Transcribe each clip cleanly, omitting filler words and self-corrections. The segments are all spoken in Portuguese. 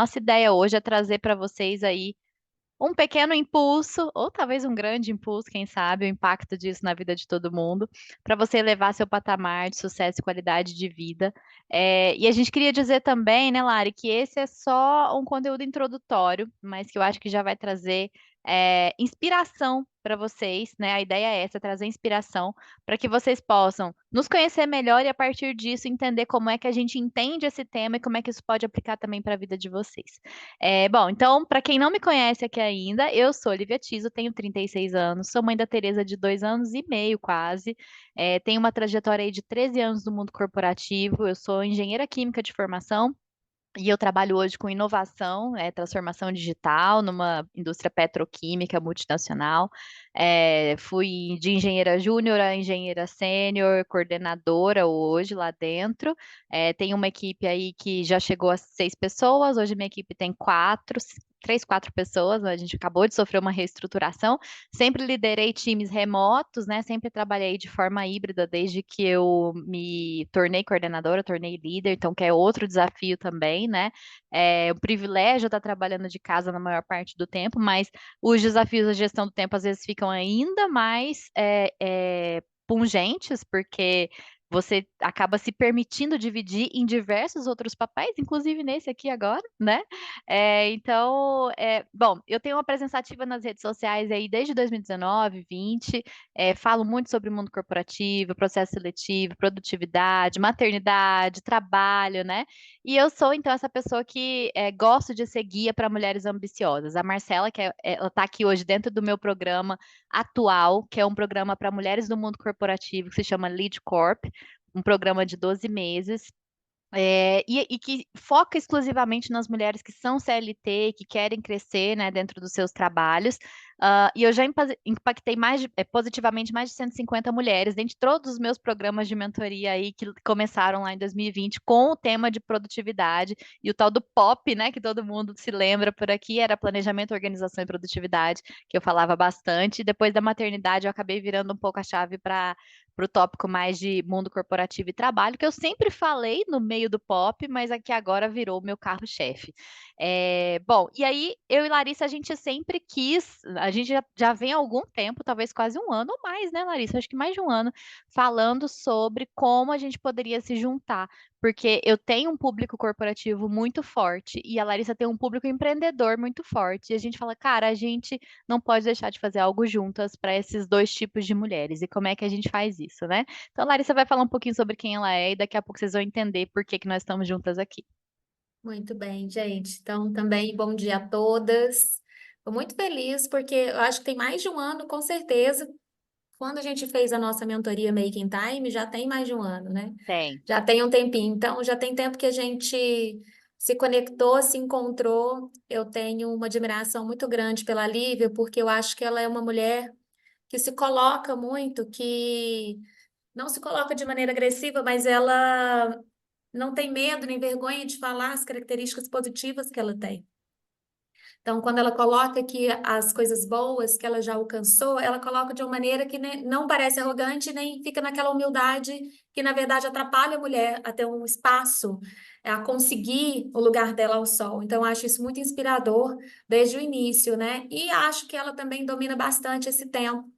Nossa ideia hoje é trazer para vocês aí um pequeno impulso, ou talvez um grande impulso, quem sabe, o impacto disso na vida de todo mundo, para você elevar seu patamar de sucesso e qualidade de vida. E a gente queria dizer também, né, Lari, que esse é só um conteúdo introdutório, mas que eu acho que já vai trazer inspiração para vocês, né? A ideia é essa, trazer inspiração para que vocês possam nos conhecer melhor e a partir disso entender como é que a gente entende esse tema e como é que isso pode aplicar também para a vida de vocês. Bom, então, para quem não me conhece aqui ainda, eu sou Olivia Tiso, tenho 36 anos, sou mãe da Tereza de 2 anos e meio quase, tenho uma trajetória aí de 13 anos no mundo corporativo, eu sou engenheira química de formação, e eu trabalho hoje com inovação, transformação digital numa indústria petroquímica multinacional. Fui de engenheira júnior a engenheira sênior, coordenadora hoje lá dentro. Tenho uma equipe aí que já chegou a 6 pessoas, hoje minha equipe tem quatro, três, quatro pessoas, a gente acabou de sofrer uma reestruturação. Sempre liderei times remotos, né? Sempre trabalhei de forma híbrida desde que eu me tornei coordenadora, tornei líder, então que é outro desafio também, né? É um privilégio estar trabalhando de casa na maior parte do tempo, mas os desafios da gestão do tempo às vezes ficam ainda mais pungentes, porque você acaba se permitindo dividir em diversos outros papéis, inclusive nesse aqui agora, né? Então, bom, eu tenho uma presença ativa nas redes sociais aí desde 2019, 20, falo muito sobre o mundo corporativo, processo seletivo, produtividade, maternidade, trabalho, né? E eu sou, então, essa pessoa que gosto de ser guia para mulheres ambiciosas. A Marcela, ela está aqui hoje dentro do meu programa atual, que é um programa para mulheres do mundo corporativo, que se chama Lead Corp, um programa de 12 meses. E que foca exclusivamente nas mulheres que são CLT, que querem crescer, né, dentro dos seus trabalhos. E eu já impactei positivamente mais de 150 mulheres, dentre todos os meus programas de mentoria aí que começaram lá em 2020 com o tema de produtividade e o tal do POP, né, que todo mundo se lembra por aqui, era planejamento, organização e produtividade, que eu falava bastante. Depois da maternidade, eu acabei virando um pouco a chave para o tópico mais de mundo corporativo e trabalho, que eu sempre falei no meio do pop, mas aqui agora virou o meu carro-chefe. Bom, e aí eu e Larissa, a gente sempre quis, a gente já vem há algum tempo, talvez quase um ano ou mais, né, Larissa? Acho que mais de um ano, falando sobre como a gente poderia se juntar, porque eu tenho um público corporativo muito forte e a Larissa tem um público empreendedor muito forte. E a gente fala, cara, a gente não pode deixar de fazer algo juntas para esses dois tipos de mulheres. E como é que a gente faz isso, né? Então, Larissa vai falar um pouquinho sobre quem ela é e daqui a pouco vocês vão entender por que que nós estamos juntas aqui. Muito bem, gente. Então, também bom dia a todas. Estou muito feliz porque eu acho que tem mais de um ano, com certeza. Quando a gente fez a nossa mentoria Making Time, já tem mais de um ano, né? Tem. Já tem um tempinho. Então, já tem tempo que a gente se conectou, se encontrou. Eu tenho uma admiração muito grande pela Lívia, porque eu acho que ela é uma mulher que se coloca muito, que não se coloca de maneira agressiva, mas ela não tem medo nem vergonha de falar as características positivas que ela tem. Então, quando ela coloca aqui as coisas boas que ela já alcançou, ela coloca de uma maneira que não parece arrogante, nem fica naquela humildade que, na verdade, atrapalha a mulher a ter um espaço, a conseguir o lugar dela ao sol. Então, eu acho isso muito inspirador desde o início, né? E acho que ela também domina bastante esse tempo.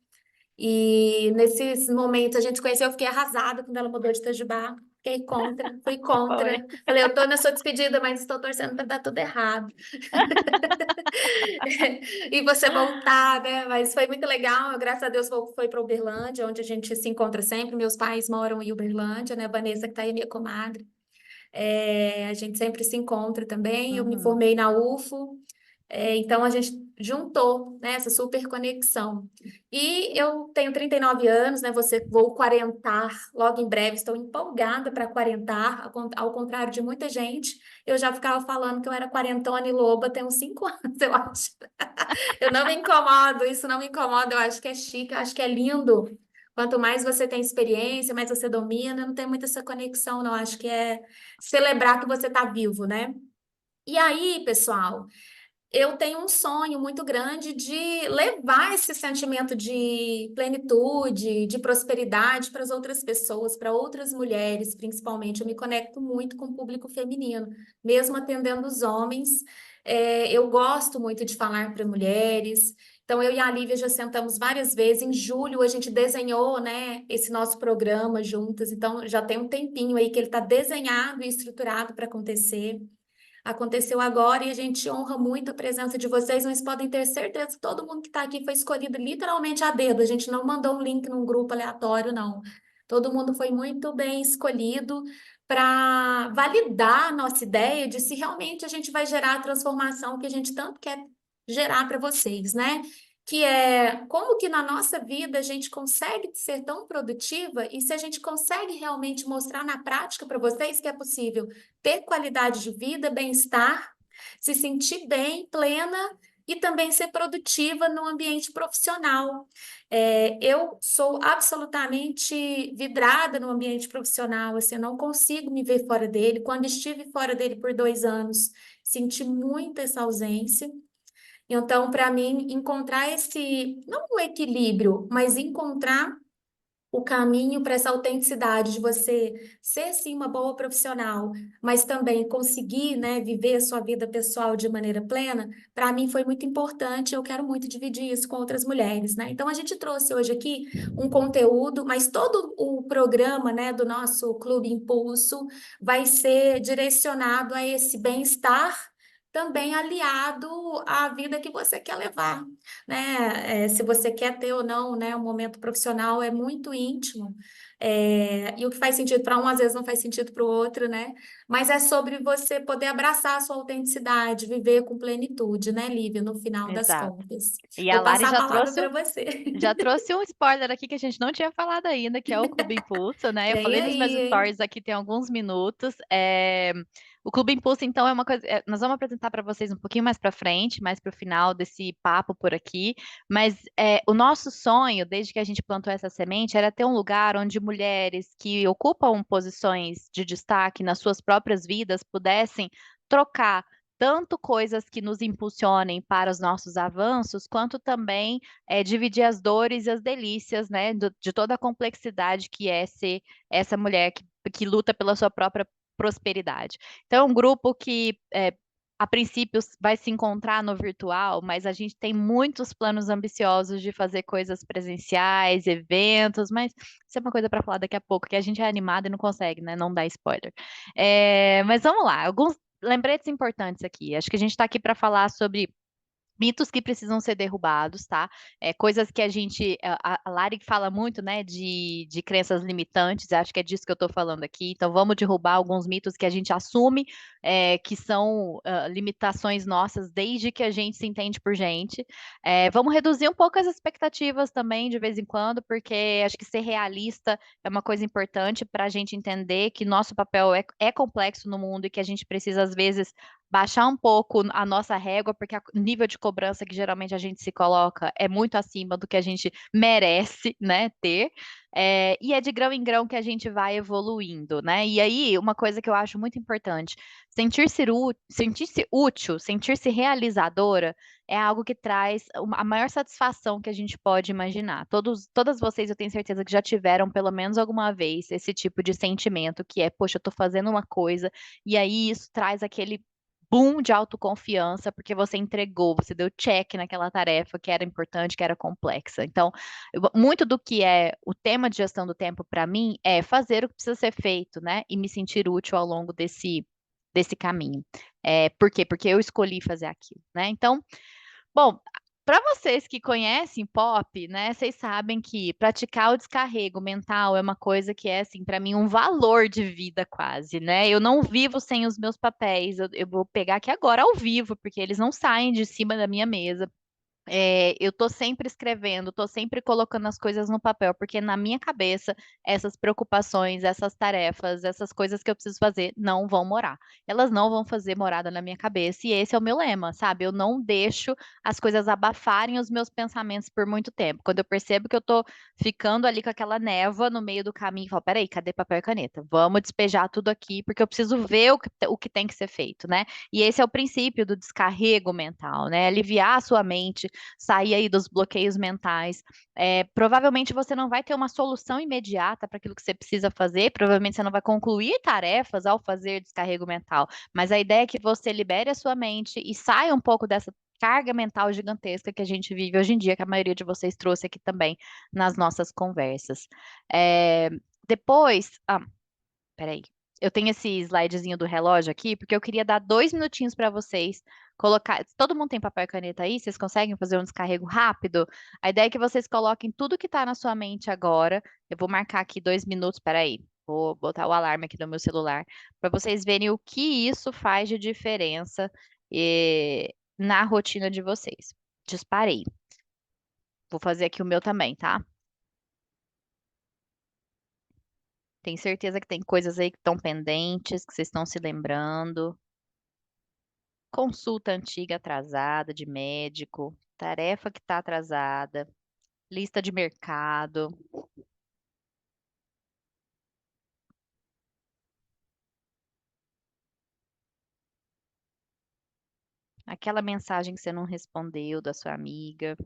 E nesses momentos a gente se conheceu, eu fiquei arrasada quando ela mudou de Itajubá. Fiquei contra, fui Foi. contra. Falei, eu tô na sua despedida, mas estou torcendo para dar tudo errado. E você voltar, né? Mas foi muito legal. Graças a Deus foi para Uberlândia, onde a gente se encontra sempre. Meus pais moram em Uberlândia, né? Vanessa, que está aí, minha comadre. A gente sempre se encontra também. Eu me Uhum. formei na UFO. Então a gente juntou, né, essa super conexão. E eu tenho 39 anos, né? Vou quarentar logo em breve, estou empolgada para quarentar, ao contrário de muita gente. Eu já ficava falando que eu era quarentona e loba tem uns 5 anos, eu acho. Eu não me incomodo, isso não me incomoda, eu acho que é chique, eu acho que é lindo. Quanto mais você tem experiência, mais você domina, não tem muita essa conexão, não. Acho que é celebrar que você está vivo, né? E aí, pessoal? eu tenho um sonho muito grande de levar esse sentimento de plenitude, de prosperidade para as outras pessoas, para outras mulheres, principalmente. Eu me conecto muito com o público feminino, mesmo atendendo os homens. Eu gosto muito de falar para mulheres. Então, eu e a Lívia já sentamos várias vezes. Em julho, a gente desenhou, né, esse nosso programa juntas. Então, já tem um tempinho aí que ele está desenhado e estruturado para acontecer. Aconteceu agora e a gente honra muito a presença de vocês, mas podem ter certeza que todo mundo que está aqui foi escolhido literalmente a dedo. A gente não mandou um link num grupo aleatório, não. Todo mundo foi muito bem escolhido para validar a nossa ideia de se realmente a gente vai gerar a transformação que a gente tanto quer gerar para vocês, né? Que é como que na nossa vida a gente consegue ser tão produtiva e se a gente consegue realmente mostrar na prática para vocês que é possível ter qualidade de vida, bem-estar, se sentir bem, plena e também ser produtiva no ambiente profissional. Eu sou absolutamente vidrada no ambiente profissional, assim, eu não consigo me ver fora dele. Quando estive fora dele por 2 anos, senti muito essa ausência. Então, para mim, encontrar esse, não o equilíbrio, mas encontrar o caminho para essa autenticidade de você ser sim uma boa profissional, mas também conseguir, né, viver a sua vida pessoal de maneira plena, para mim foi muito importante. Eu quero muito dividir isso com outras mulheres, né? Então a gente trouxe hoje aqui um conteúdo, mas todo o programa, né, do nosso Clube Impulso vai ser direcionado a esse bem-estar. Também aliado à vida que você quer levar, né? Se você quer ter ou não, né, um momento profissional é muito íntimo. E o que faz sentido para um, às vezes não faz sentido para o outro, né? Mas é sobre você poder abraçar a sua autenticidade, viver com plenitude, né, Lívia, no final das Exato. contas. E a Vou Lari passar a já palavra trouxe para você. Já trouxe um spoiler aqui que a gente não tinha falado ainda, que é o Clube Impulso, né? Eu Vem falei nos meus aí, hein? stories aqui tem alguns minutos. O Clube Impulso, então, é uma coisa. Nós vamos apresentar para vocês um pouquinho mais para frente, mais para o final desse papo por aqui. Mas o nosso sonho, desde que a gente plantou essa semente, era ter um lugar onde mulheres que ocupam posições de destaque nas suas próprias vidas pudessem trocar tanto coisas que nos impulsionem para os nossos avanços, quanto também dividir as dores e as delícias, né, de toda a complexidade que é ser essa mulher que luta pela sua própria prosperidade. Então, é um grupo que a princípio vai se encontrar no virtual, mas a gente tem muitos planos ambiciosos de fazer coisas presenciais, eventos, mas isso é uma coisa para falar daqui a pouco, que a gente é animado e não consegue, né? Não dá spoiler. Mas vamos lá, alguns lembretes importantes aqui. Acho que a gente está aqui para falar sobre mitos que precisam ser derrubados, tá? Coisas que a gente, a Lari fala muito, né, de crenças limitantes, acho que é disso que eu estou falando aqui. Então, vamos derrubar alguns mitos que a gente assume que são limitações nossas desde que a gente se entende por gente. Vamos reduzir um pouco as expectativas também, de vez em quando, porque acho que ser realista é uma coisa importante para a gente entender que nosso papel é complexo no mundo e que a gente precisa, às vezes, baixar um pouco a nossa régua, porque o nível de cobrança que geralmente a gente se coloca é muito acima do que a gente merece, né, ter. E é de grão em grão que a gente vai evoluindo, né? E aí, uma coisa que eu acho muito importante, sentir-se útil, sentir-se realizadora é algo que traz a maior satisfação que a gente pode imaginar. Todas vocês, eu tenho certeza que já tiveram pelo menos alguma vez esse tipo de sentimento que é, poxa, eu tô fazendo uma coisa, e aí isso traz aquele boom de autoconfiança, porque você entregou, você deu check naquela tarefa que era importante, que era complexa. Então, muito do que é o tema de gestão do tempo para mim é fazer o que precisa ser feito, né? E me sentir útil ao longo desse caminho. Por quê? Porque eu escolhi fazer aquilo, né? Então, bom, para vocês que conhecem pop, né, vocês sabem que praticar o descarrego mental é uma coisa que é, assim, para mim, um valor de vida quase, né? Eu não vivo sem os meus papéis. Eu vou pegar aqui agora ao vivo, porque eles não saem de cima da minha mesa. Eu tô sempre escrevendo, tô sempre colocando as coisas no papel, porque na minha cabeça essas preocupações, essas tarefas, essas coisas que eu preciso fazer não vão morar. Elas não vão fazer morada na minha cabeça, e esse é o meu lema, sabe? Eu não deixo as coisas abafarem os meus pensamentos por muito tempo. Quando eu percebo que eu tô ficando ali com aquela névoa no meio do caminho, eu falo, peraí, cadê papel e caneta? Vamos despejar tudo aqui, porque eu preciso ver o que tem que ser feito, né? E esse é o princípio do descarrego mental, né? Aliviar a sua mente, sair aí dos bloqueios mentais. Provavelmente você não vai ter uma solução imediata para aquilo que você precisa fazer, provavelmente você não vai concluir tarefas ao fazer descarrego mental, mas a ideia é que você libere a sua mente e saia um pouco dessa carga mental gigantesca que a gente vive hoje em dia, que a maioria de vocês trouxe aqui também nas nossas conversas. É, depois, peraí. Eu tenho esse slidezinho do relógio aqui, porque eu queria dar 2 minutinhos para vocês colocar. Todo mundo tem papel e caneta aí? Vocês conseguem fazer um descarrego rápido? A ideia é que vocês coloquem tudo que está na sua mente agora. Eu vou marcar aqui 2 minutos, peraí. Vou botar o alarme aqui no meu celular, para vocês verem o que isso faz de diferença na rotina de vocês. Disparei. Vou fazer aqui o meu também, tá? Tenho certeza que tem coisas aí que estão pendentes, que vocês estão se lembrando. Consulta antiga atrasada de médico, tarefa que está atrasada, lista de mercado, aquela mensagem que você não respondeu da sua amiga.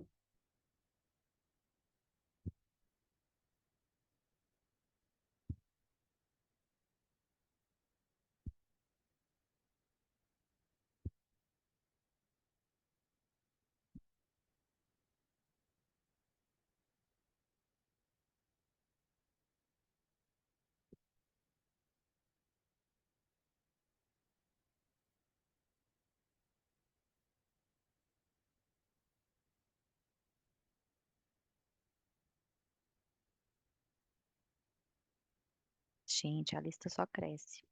Gente, a lista só cresce.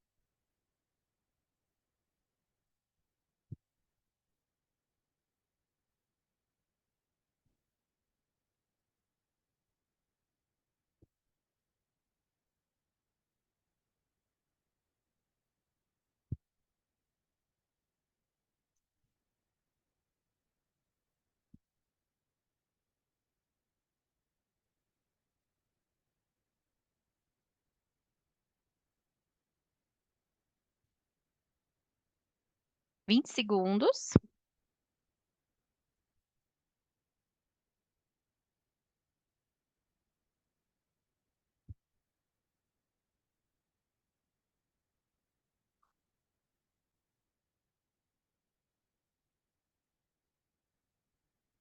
20 segundos.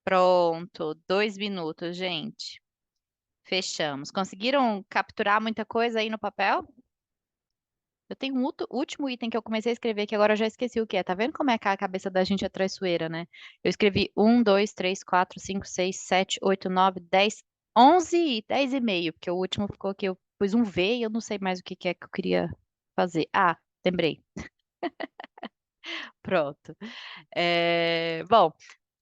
Pronto, 2 minutos, gente. Fechamos. Conseguiram capturar muita coisa aí no papel? Eu tenho um último item que eu comecei a escrever que agora eu já esqueci o que é. Tá vendo como é que a cabeça da gente é traiçoeira, né? Eu escrevi 1, 2, 3, 4, 5, 6, 7, 8, 9, 10, 11 e 10 e meio, porque o último ficou aqui. Eu pus um V e eu não sei mais o que é que eu queria fazer. Ah, lembrei. Pronto. Bom,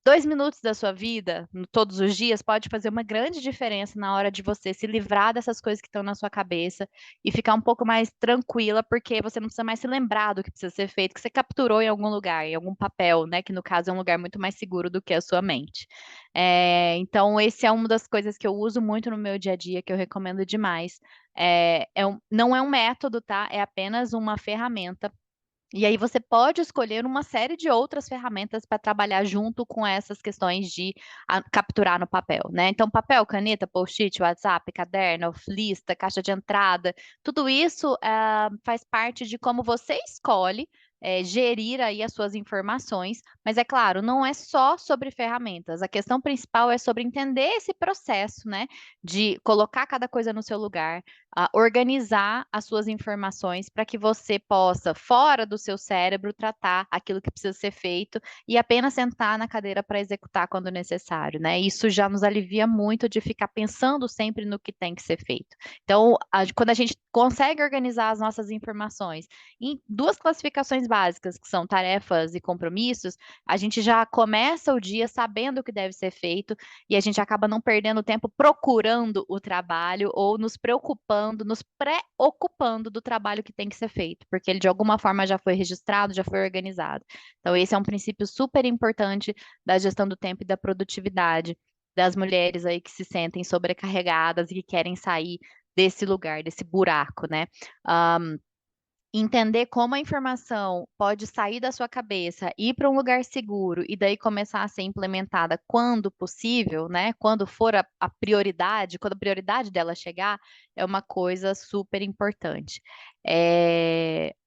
2 minutos da sua vida, todos os dias, pode fazer uma grande diferença na hora de você se livrar dessas coisas que estão na sua cabeça e ficar um pouco mais tranquila, porque você não precisa mais se lembrar do que precisa ser feito, que você capturou em algum lugar, em algum papel, né? Que no caso é um lugar muito mais seguro do que a sua mente. Então, esse é uma das coisas que eu uso muito no meu dia a dia, que eu recomendo demais. Não é um método, tá? É apenas uma ferramenta e aí você pode escolher uma série de outras ferramentas para trabalhar junto com essas questões de capturar no papel, né? Então, papel, caneta, post-it, WhatsApp, caderno, lista, caixa de entrada, tudo isso faz parte de como você escolhe gerir aí as suas informações, mas é claro, não é só sobre ferramentas. A questão principal é sobre entender esse processo, né? De colocar cada coisa no seu lugar, organizar as suas informações para que você possa, fora do seu cérebro, tratar aquilo que precisa ser feito e apenas sentar na cadeira para executar quando necessário, né? Isso já nos alivia muito de ficar pensando sempre no que tem que ser feito. Então, quando a gente consegue organizar as nossas informações em duas classificações básicas, que são tarefas e compromissos, a gente já começa o dia sabendo o que deve ser feito e a gente acaba não perdendo tempo procurando o trabalho ou nos preocupando, nos preocupando do trabalho que tem que ser feito, porque ele de alguma forma já foi registrado, já foi organizado. Então, esse é um princípio super importante da gestão do tempo e da produtividade das mulheres aí que se sentem sobrecarregadas e que querem sair desse lugar, desse buraco, né? Entender como a informação pode sair da sua cabeça, ir para um lugar seguro e daí começar a ser implementada quando possível, né? Quando for a prioridade, quando a prioridade dela chegar, é uma coisa super importante.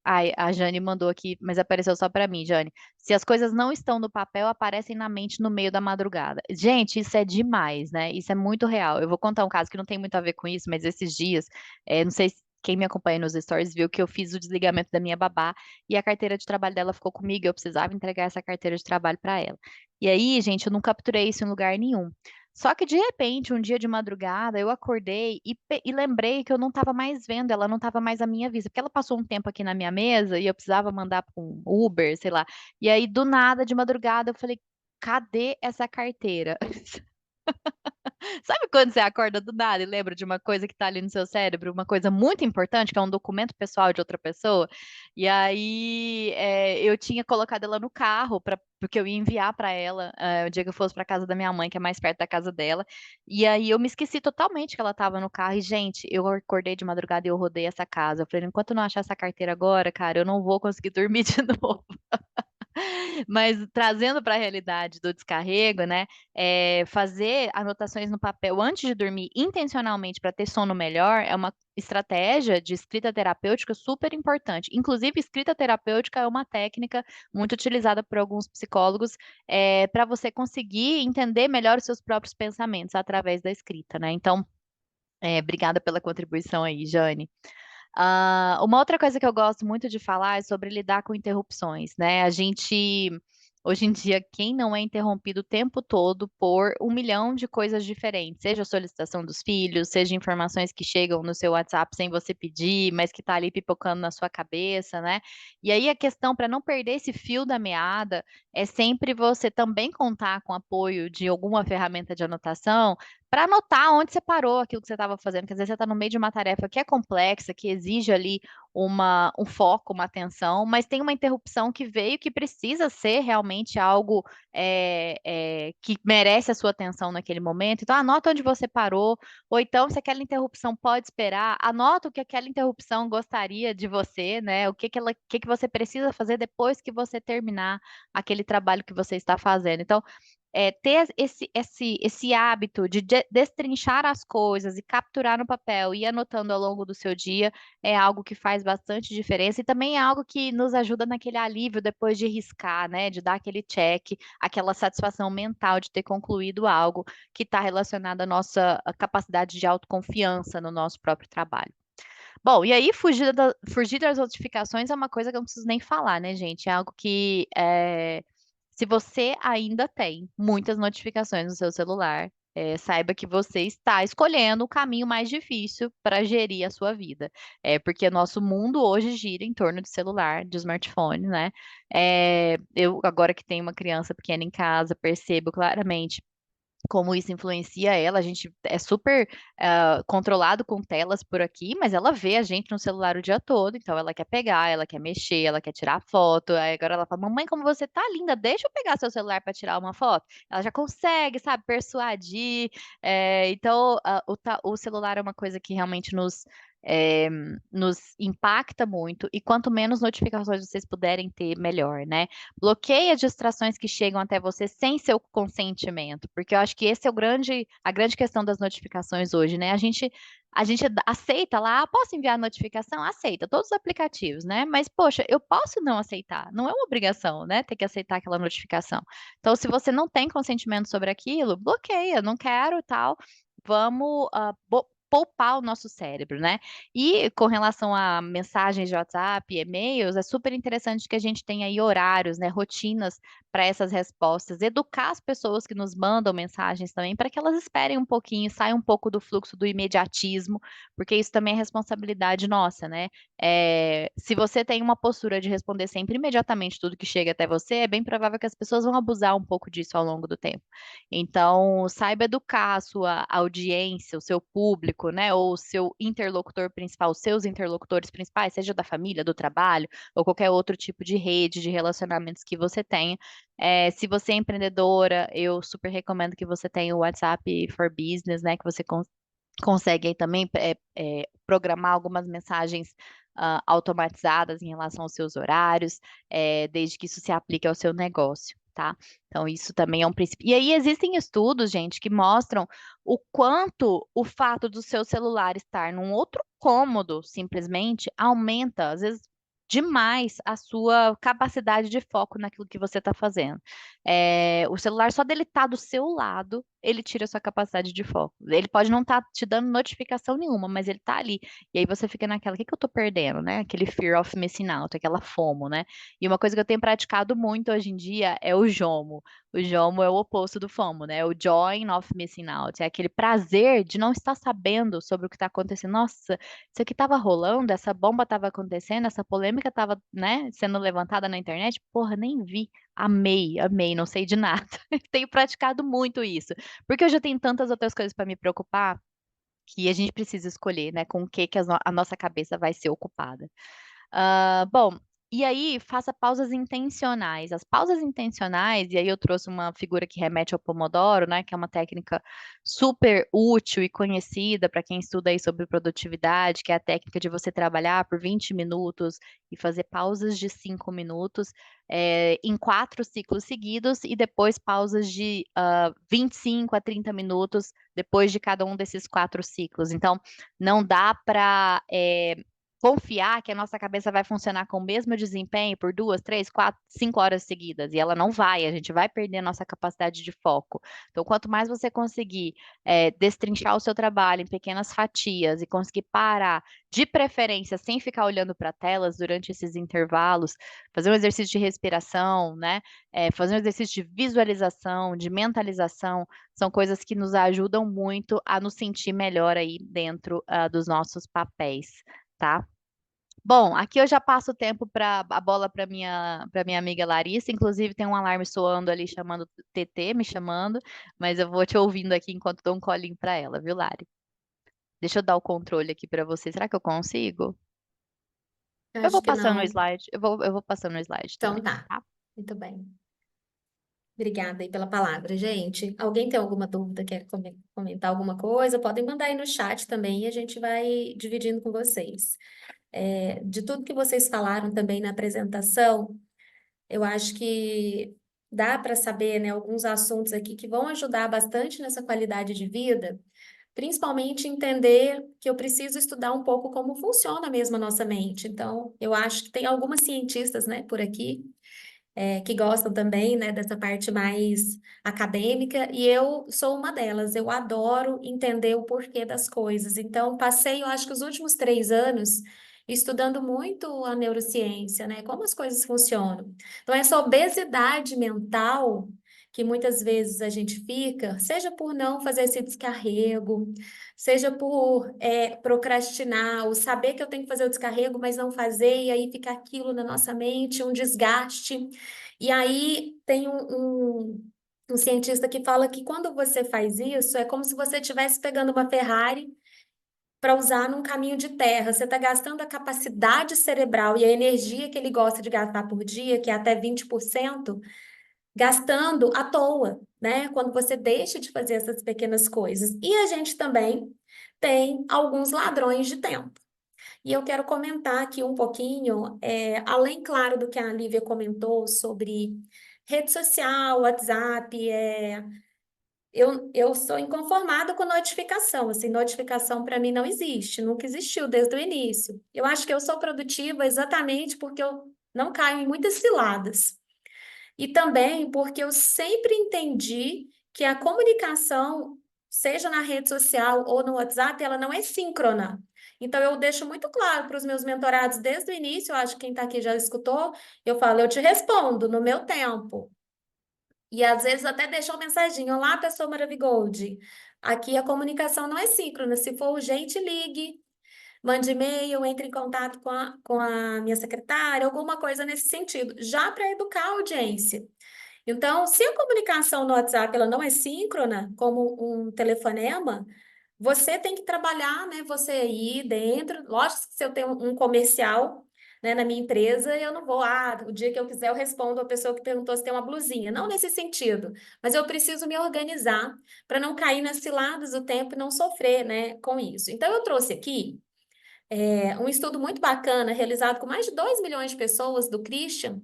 Ai, a Jane mandou aqui, mas apareceu só para mim, Jane. Se as coisas não estão no papel, aparecem na mente no meio da madrugada. Gente, isso é demais, né? Isso é muito real. Eu vou contar um caso que não tem muito a ver com isso, mas esses dias, não sei se quem me acompanha nos stories viu que eu fiz o desligamento da minha babá e a carteira de trabalho dela ficou comigo. Eu precisava entregar essa carteira de trabalho para ela. E aí, gente, eu não capturei isso em lugar nenhum. Só que de repente, um dia de madrugada, eu acordei e lembrei que eu não estava mais vendo, ela não estava mais à minha vista, porque ela passou um tempo aqui na minha mesa e eu precisava mandar para um Uber, sei lá. E aí, do nada, de madrugada, eu falei: cadê essa carteira? Sabe quando você acorda do nada e lembra de uma coisa que está ali no seu cérebro, uma coisa muito importante, que é um documento pessoal de outra pessoa? E aí eu tinha colocado ela no carro porque eu ia enviar para ela o dia que eu fosse para casa da minha mãe, que é mais perto da casa dela. E aí eu me esqueci totalmente que ela estava no carro. E, gente, eu acordei de madrugada e eu rodei essa casa. Eu falei, enquanto eu não achar essa carteira agora, cara, eu não vou conseguir dormir de novo. Mas trazendo para a realidade do descarrego, né, fazer anotações no papel antes de dormir intencionalmente para ter sono melhor é uma estratégia de escrita terapêutica super importante. Inclusive, escrita terapêutica é uma técnica muito utilizada por alguns psicólogos para você conseguir entender melhor os seus próprios pensamentos através da escrita, né? Então, obrigada pela contribuição aí, Jane. Uma outra coisa que eu gosto muito de falar é sobre lidar com interrupções, né? Hoje em dia, quem não é interrompido o tempo todo por um milhão de coisas diferentes, seja a solicitação dos filhos, seja informações que chegam no seu WhatsApp sem você pedir, mas que tá ali pipocando na sua cabeça, né? E aí a questão para não perder esse fio da meada é sempre você também contar com o apoio de alguma ferramenta de anotação para anotar onde você parou aquilo que você estava fazendo, que às vezes você está no meio de uma tarefa que é complexa, que exige ali um foco, uma atenção, mas tem uma interrupção que veio que precisa ser realmente algo que merece a sua atenção naquele momento. Então, anota onde você parou, ou então, se aquela interrupção pode esperar, anota o que aquela interrupção gostaria de você, né? O que que você precisa fazer depois que você terminar aquele trabalho que você está fazendo. Então, ter esse hábito de destrinchar as coisas e capturar no papel e ir anotando ao longo do seu dia é algo que faz bastante diferença e também é algo que nos ajuda naquele alívio depois de riscar, né? De dar aquele check, aquela satisfação mental de ter concluído algo que está relacionado à nossa capacidade de autoconfiança no nosso próprio trabalho. Bom, e aí fugir das notificações é uma coisa que eu não preciso nem falar, né, gente? É algo que se você ainda tem muitas notificações no seu celular, saiba que você está escolhendo o caminho mais difícil para gerir a sua vida. Porque nosso mundo hoje gira em torno de celular, de smartphone, né? Eu, agora que tenho uma criança pequena em casa, percebo claramente como isso influencia ela. A gente é super controlado com telas por aqui, mas ela vê a gente no celular o dia todo, então ela quer pegar, ela quer mexer, ela quer tirar foto. Aí agora ela fala: Mamãe, como você tá linda, deixa eu pegar seu celular para tirar uma foto. Ela já consegue, sabe, persuadir. Então, o celular é uma coisa que realmente é, nos impacta muito, e quanto menos notificações vocês puderem ter, melhor, né? Bloqueie as distrações que chegam até você sem seu consentimento, porque eu acho que esse é a grande questão das notificações hoje, né? A gente aceita lá, posso enviar notificação? Aceita, todos os aplicativos, né? Mas, poxa, eu posso não aceitar, não é uma obrigação, né? Ter que aceitar aquela notificação. Então, se você não tem consentimento sobre aquilo, bloqueia, não quero e tal. Vamos poupar o nosso cérebro, né. E com relação a mensagens de WhatsApp, e-mails, é super interessante que a gente tenha aí horários, né, rotinas para essas respostas, educar as pessoas que nos mandam mensagens também, para que elas esperem um pouquinho, saiam um pouco do fluxo do imediatismo, porque isso também é responsabilidade nossa, né. Se você tem uma postura de responder sempre imediatamente tudo que chega até você, é bem provável que as pessoas vão abusar um pouco disso ao longo do tempo. Então, saiba educar a sua audiência, o seu público, né, ou o seu interlocutor principal, os seus interlocutores principais, seja da família, do trabalho ou qualquer outro tipo de rede de relacionamentos que você tenha. Se você é empreendedora, eu super recomendo que você tenha o WhatsApp for Business, né, que você consegue aí também, programar algumas mensagens, automatizadas em relação aos seus horários, desde que isso se aplique ao seu negócio, tá. Então isso também é um princípio. E aí existem estudos, gente, que mostram o quanto o fato do seu celular estar num outro cômodo, simplesmente, aumenta, às vezes, demais a sua capacidade de foco naquilo que você está fazendo. O celular só dele estar do seu lado, ele tira a sua capacidade de foco. Ele pode não estar te dando notificação nenhuma, mas ele está ali. E aí você fica naquela: "O que que eu estou perdendo?", né, aquele fear of missing out, aquela FOMO, né. E uma coisa que eu tenho praticado muito hoje em dia é o JOMO. O JOMO é o oposto do FOMO, né, o Joy of Missing Out, é aquele prazer de não estar sabendo sobre o que está acontecendo. "Nossa, isso aqui estava rolando, essa bomba estava acontecendo, essa polêmica estava, né, sendo levantada na internet, porra, nem vi". Amei, amei, não sei de nada. Tenho praticado muito isso, porque eu já tenho tantas outras coisas para me preocupar, que a gente precisa escolher, né, com o que que a nossa cabeça vai ser ocupada. Bom, e aí faça pausas intencionais. As pausas intencionais, e aí eu trouxe uma figura que remete ao Pomodoro, né, que é uma técnica super útil e conhecida para quem estuda aí sobre produtividade, que é a técnica de você trabalhar por 20 minutos e fazer pausas de 5 minutos, em 4 ciclos seguidos e depois pausas de, 25 a 30 minutos depois de cada um desses 4 ciclos. Então, não dá para confiar que a nossa cabeça vai funcionar com o mesmo desempenho por 2, 3, 4, 5 horas seguidas, e ela não vai, a gente vai perder a nossa capacidade de foco. Então, quanto mais você conseguir, destrinchar o seu trabalho em pequenas fatias e conseguir parar, de preferência sem ficar olhando para telas durante esses intervalos, fazer um exercício de respiração, né, fazer um exercício de visualização, de mentalização, são coisas que nos ajudam muito a nos sentir melhor aí dentro, dos nossos papéis, tá. Bom, aqui eu já passo o tempo para a bola para minha amiga Larissa, inclusive tem um alarme soando ali chamando TT, me chamando, mas eu vou te ouvindo aqui enquanto dou um colinho para ela, viu, Lari. Deixa eu dar o controle aqui para você, será que eu consigo? Eu Acho vou que passando o não. slide, eu vou passando o slide Então também, tá. tá. Muito bem. Obrigada aí pela palavra, gente. Alguém tem alguma dúvida, quer comentar alguma coisa? Podem mandar aí no chat também e a gente vai dividindo com vocês. De tudo que vocês falaram também na apresentação, eu acho que dá para saber, né, alguns assuntos aqui que vão ajudar bastante nessa qualidade de vida, principalmente entender que eu preciso estudar um pouco como funciona mesmo a nossa mente. Então, eu acho que tem algumas cientistas, né, por aqui que gostam também, né, dessa parte mais acadêmica, e eu sou uma delas. Eu adoro entender o porquê das coisas. Então, passei, eu acho que os últimos 3 anos estudando muito a neurociência, né, como as coisas funcionam. Então, essa obesidade mental que muitas vezes a gente fica, seja por não fazer esse descarrego, seja por procrastinar, ou saber que eu tenho que fazer o descarrego, mas não fazer, e aí fica aquilo na nossa mente, um desgaste. E aí tem um cientista que fala que quando você faz isso, é como se você estivesse pegando uma Ferrari para usar num caminho de terra. Você está gastando a capacidade cerebral e a energia que ele gosta de gastar por dia, que é até 20%, gastando à toa, né? Quando você deixa de fazer essas pequenas coisas. E a gente também tem alguns ladrões de tempo. E eu quero comentar aqui um pouquinho, além, claro, do que a Lívia comentou sobre rede social, WhatsApp, eu sou inconformada com notificação, assim, notificação para mim não existe, nunca existiu desde o início. Eu acho que eu sou produtiva exatamente porque eu não caio em muitas ciladas. E também porque eu sempre entendi que a comunicação seja na rede social ou no WhatsApp, ela não é síncrona. Então, eu deixo muito claro para os meus mentorados desde o início, eu acho que quem está aqui já escutou, eu falo, eu te respondo no meu tempo. E às vezes até deixo uma mensagem, olá, pessoa Maravigold, aqui a comunicação não é síncrona, se for urgente, ligue, mande e-mail, entre em contato com a minha secretária, alguma coisa nesse sentido, já para educar a audiência. Então, se a comunicação no WhatsApp ela não é síncrona, como um telefonema, você tem que trabalhar, né? Você aí dentro. Lógico que se eu tenho um comercial, né, na minha empresa, eu não vou, o dia que eu quiser eu respondo a pessoa que perguntou se tem uma blusinha. Não nesse sentido, mas eu preciso me organizar para não cair nas ciladas do tempo e não sofrer, né, com isso. Então, eu trouxe aqui um estudo muito bacana, realizado com mais de 2 milhões de pessoas, do Christian,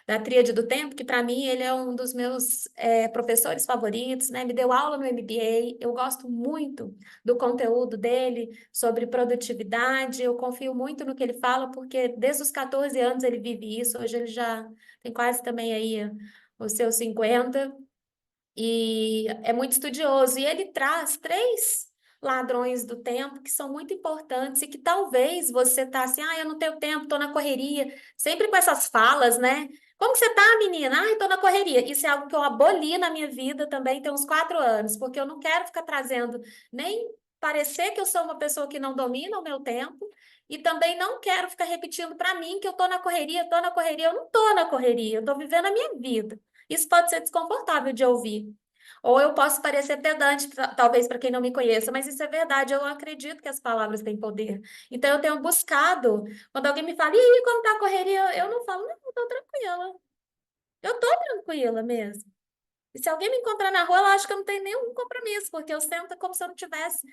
da Tríade do Tempo, que para mim ele é um dos meus professores favoritos, né? Me deu aula no MBA, eu gosto muito do conteúdo dele sobre produtividade, eu confio muito no que ele fala, porque desde os 14 anos ele vive isso, hoje ele já tem quase também aí os seus 50, e é muito estudioso, e ele traz 3 ladrões do tempo que são muito importantes e que talvez você tá assim, eu não tenho tempo, tô na correria, sempre com essas falas, né? Como que você tá, menina? Tô na correria. Isso é algo que eu aboli na minha vida também tem uns 4 anos, porque eu não quero ficar trazendo nem parecer que eu sou uma pessoa que não domina o meu tempo, e também não quero ficar repetindo para mim que eu tô na correria, tô na correria. Eu não tô na correria, eu tô vivendo a minha vida. Isso pode ser desconfortável de ouvir. Ou eu posso parecer pedante, talvez para quem não me conheça, mas isso é verdade. Eu acredito que as palavras têm poder. Então, eu tenho buscado. Quando alguém me fala, e aí, como tá a correria? Eu não falo, não, eu tô tranquila. Eu tô tranquila mesmo. E se alguém me encontrar na rua, ela acha que eu não tenho nenhum compromisso, porque eu sento como se eu não tivesse.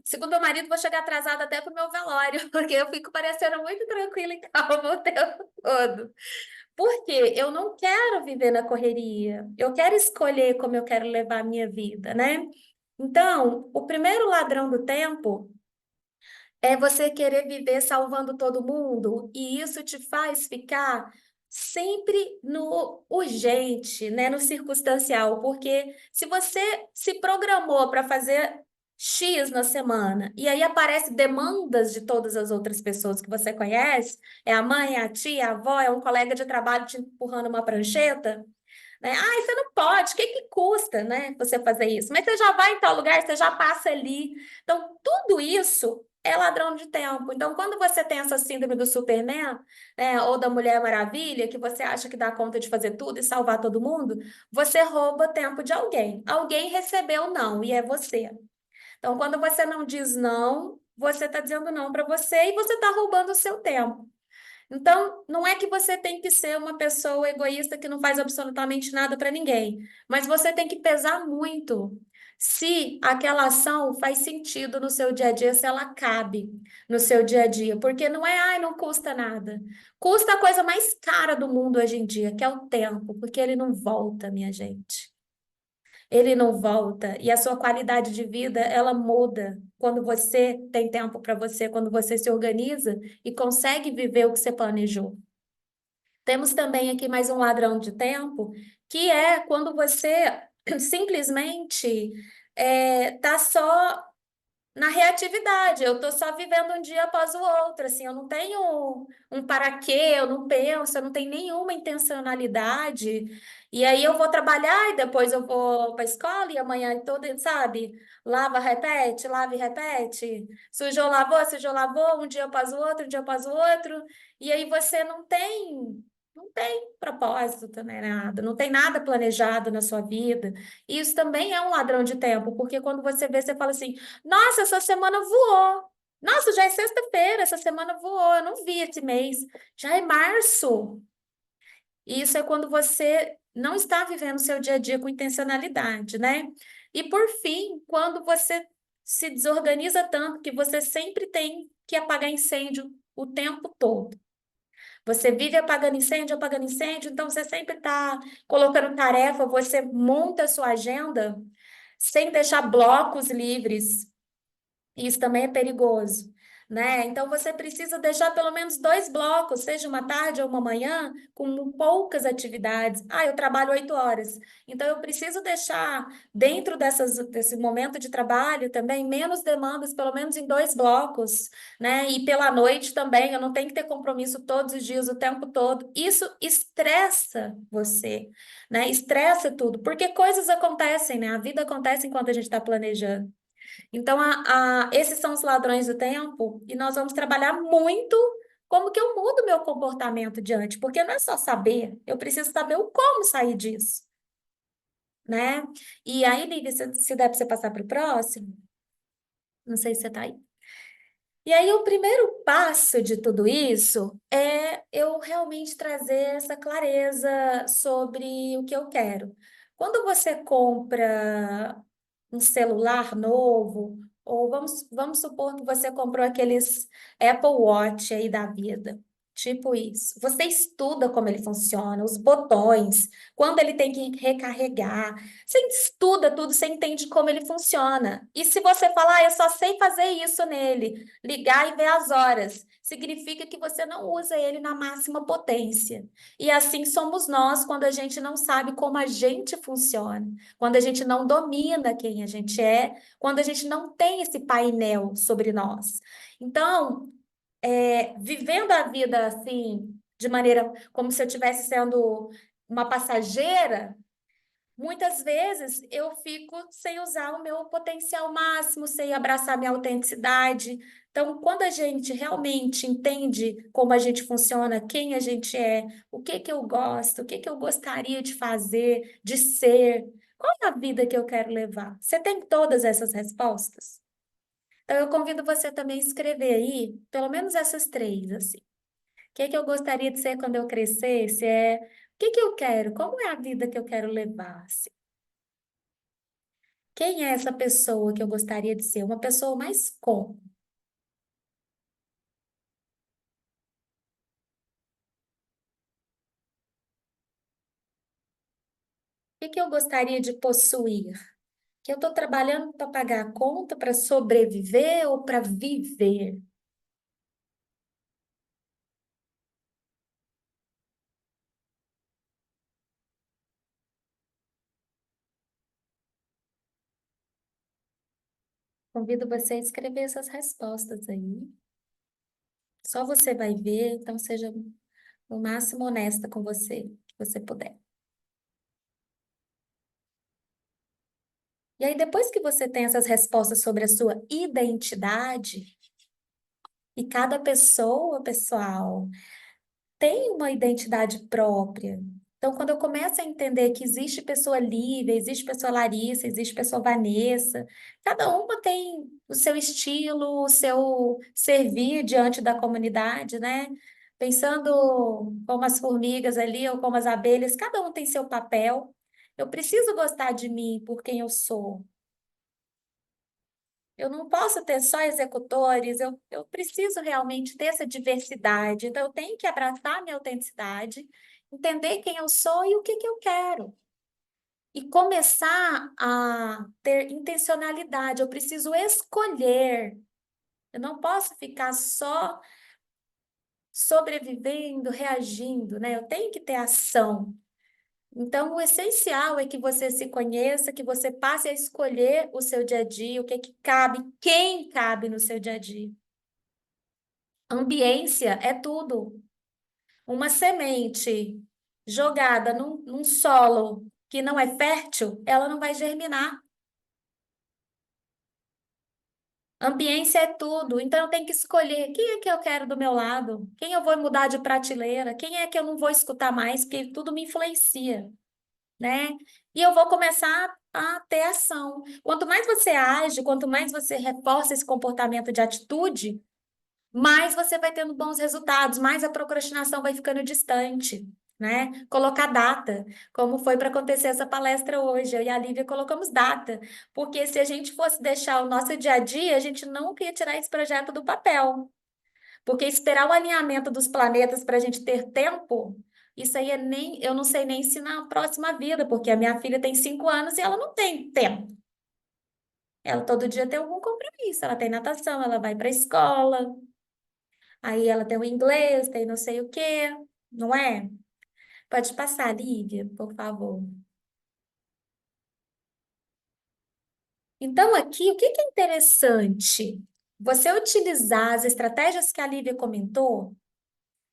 Segundo meu marido, vou chegar atrasada até pro meu velório, porque eu fico parecendo muito tranquila e calma o tempo todo. Porque eu não quero viver na correria, eu quero escolher como eu quero levar a minha vida, né? Então, o primeiro ladrão do tempo é você querer viver salvando todo mundo, e isso te faz ficar sempre no urgente, né, no circunstancial, porque se você se programou para fazer X na semana, e aí aparece demandas de todas as outras pessoas que você conhece, é a mãe, é a tia, a avó, é um colega de trabalho te empurrando uma prancheta, né? Você não pode, o que que custa, né, você fazer isso? Mas você já vai em tal lugar, você já passa ali. Então, tudo isso é ladrão de tempo. Então, quando você tem essa síndrome do Superman, né, ou da Mulher Maravilha, que você acha que dá conta de fazer tudo e salvar todo mundo, você rouba tempo de alguém. Alguém recebeu não, e é você. Então, quando você não diz não, você está dizendo não para você e você está roubando o seu tempo. Então, não é que você tem que ser uma pessoa egoísta que não faz absolutamente nada para ninguém, mas você tem que pesar muito se aquela ação faz sentido no seu dia a dia, se ela cabe no seu dia a dia, porque não é, não custa nada. Custa a coisa mais cara do mundo hoje em dia, que é o tempo, porque ele não volta, minha gente. Ele não volta e a sua qualidade de vida, ela muda quando você tem tempo para você, quando você se organiza e consegue viver o que você planejou. Temos também aqui mais um ladrão de tempo, que é quando você simplesmente tá só na reatividade, eu estou só vivendo um dia após o outro, assim, eu não tenho um para quê, eu não penso, eu não tenho nenhuma intencionalidade, e aí eu vou trabalhar e depois eu vou para a escola e amanhã toda, sabe, lava e repete, sujou, lavou, um dia após o outro, um dia após o outro, e aí você não tem propósito também, nada, não tem nada planejado na sua vida. E isso também é um ladrão de tempo, porque quando você vê, você fala assim, nossa, essa semana voou. Nossa, já é sexta-feira, essa semana voou, eu não vi esse mês. Já é março. E isso é quando você não está vivendo o seu dia a dia com intencionalidade, né? E por fim, quando você se desorganiza tanto que você sempre tem que apagar incêndio o tempo todo. Você vive apagando incêndio, então você sempre está colocando tarefa, você monta a sua agenda sem deixar blocos livres. Isso também é perigoso. né? Então você precisa deixar pelo menos 2 blocos, seja uma tarde ou uma manhã, com poucas atividades. Ah, eu trabalho 8 horas, então eu preciso deixar dentro desse momento de trabalho também menos demandas, pelo menos em 2 blocos, né? E pela noite também, eu não tenho que ter compromisso todos os dias, o tempo todo. Isso estressa você, né? Estressa tudo, porque coisas acontecem, né? A vida acontece enquanto a gente está planejando. Então, esses são os ladrões do tempo, e nós vamos trabalhar muito como que eu mudo meu comportamento diante, porque não é só saber, eu preciso saber o como sair disso, né? E aí, Lívia, se der para você passar para o próximo, não sei se você está aí. E aí, o primeiro passo de tudo isso é eu realmente trazer essa clareza sobre o que eu quero. Quando você compra um celular novo, ou vamos supor que você comprou aqueles Apple Watch aí da vida. Tipo isso. Você estuda como ele funciona, os botões, quando ele tem que recarregar. Você estuda tudo, você entende como ele funciona. E se você falar, eu só sei fazer isso nele, ligar e ver as horas, significa que você não usa ele na máxima potência. E assim somos nós quando a gente não sabe como a gente funciona, quando a gente não domina quem a gente é, quando a gente não tem esse painel sobre nós. Então, vivendo a vida assim, de maneira como se eu estivesse sendo uma passageira, muitas vezes eu fico sem usar o meu potencial máximo, sem abraçar minha autenticidade. Então, quando a gente realmente entende como a gente funciona, quem a gente é, o que que eu gosto, o que que eu gostaria de fazer, de ser, qual é a vida que eu quero levar? Você tem todas essas respostas? Então, eu convido você também a escrever aí, pelo menos essas três, assim. O que que eu gostaria de ser quando eu crescesse? O que que eu quero? Como é a vida que eu quero levar? Assim? Quem é essa pessoa que eu gostaria de ser? Uma pessoa mais como? O que que eu gostaria de possuir? Que eu estou trabalhando para pagar a conta, para sobreviver ou para viver? Convido você a escrever essas respostas aí. Só você vai ver, então seja o máximo honesta com você, que você puder. E aí, depois que você tem essas respostas sobre a sua identidade, e cada pessoa, pessoal, tem uma identidade própria. Então, quando eu começo a entender que existe pessoa Lívia, existe pessoa Larissa, existe pessoa Vanessa, cada uma tem o seu estilo, o seu servir diante da comunidade, né? Pensando como as formigas ali ou como as abelhas, cada um tem seu papel. Eu preciso gostar de mim por quem eu sou. Eu não posso ter só executores, eu preciso realmente ter essa diversidade. Então, eu tenho que abraçar a minha autenticidade, entender quem eu sou e o que que eu quero. E começar a ter intencionalidade. Eu preciso escolher. Eu não posso ficar só sobrevivendo, reagindo, né? Eu tenho que ter ação. Então, o essencial é que você se conheça, que você passe a escolher o seu dia a dia, o que que cabe, quem cabe no seu dia a dia. Ambiência é tudo. Uma semente jogada num solo que não é fértil, ela não vai germinar. Ambiência é tudo. Então eu tenho que escolher quem é que eu quero do meu lado, quem eu vou mudar de prateleira, quem é que eu não vou escutar mais, porque tudo me influencia, né? E eu vou começar a ter ação. Quanto mais você age, quanto mais você reforça esse comportamento de atitude, mais você vai tendo bons resultados, mais a procrastinação vai ficando distante, né? Colocar data, como foi para acontecer essa palestra hoje. Eu e a Lívia colocamos data, porque se a gente fosse deixar o nosso dia a dia, a gente nunca ia tirar esse projeto do papel. Porque esperar o alinhamento dos planetas para a gente ter tempo, isso aí eu não sei nem se na próxima vida, porque a minha filha tem 5 anos e ela não tem tempo. Ela todo dia tem algum compromisso. Ela tem natação, ela vai para a escola, aí ela tem o inglês, tem não sei o quê, não é? Pode passar, Lívia, por favor. Então, aqui, o que que é interessante? Você utilizar as estratégias que a Lívia comentou.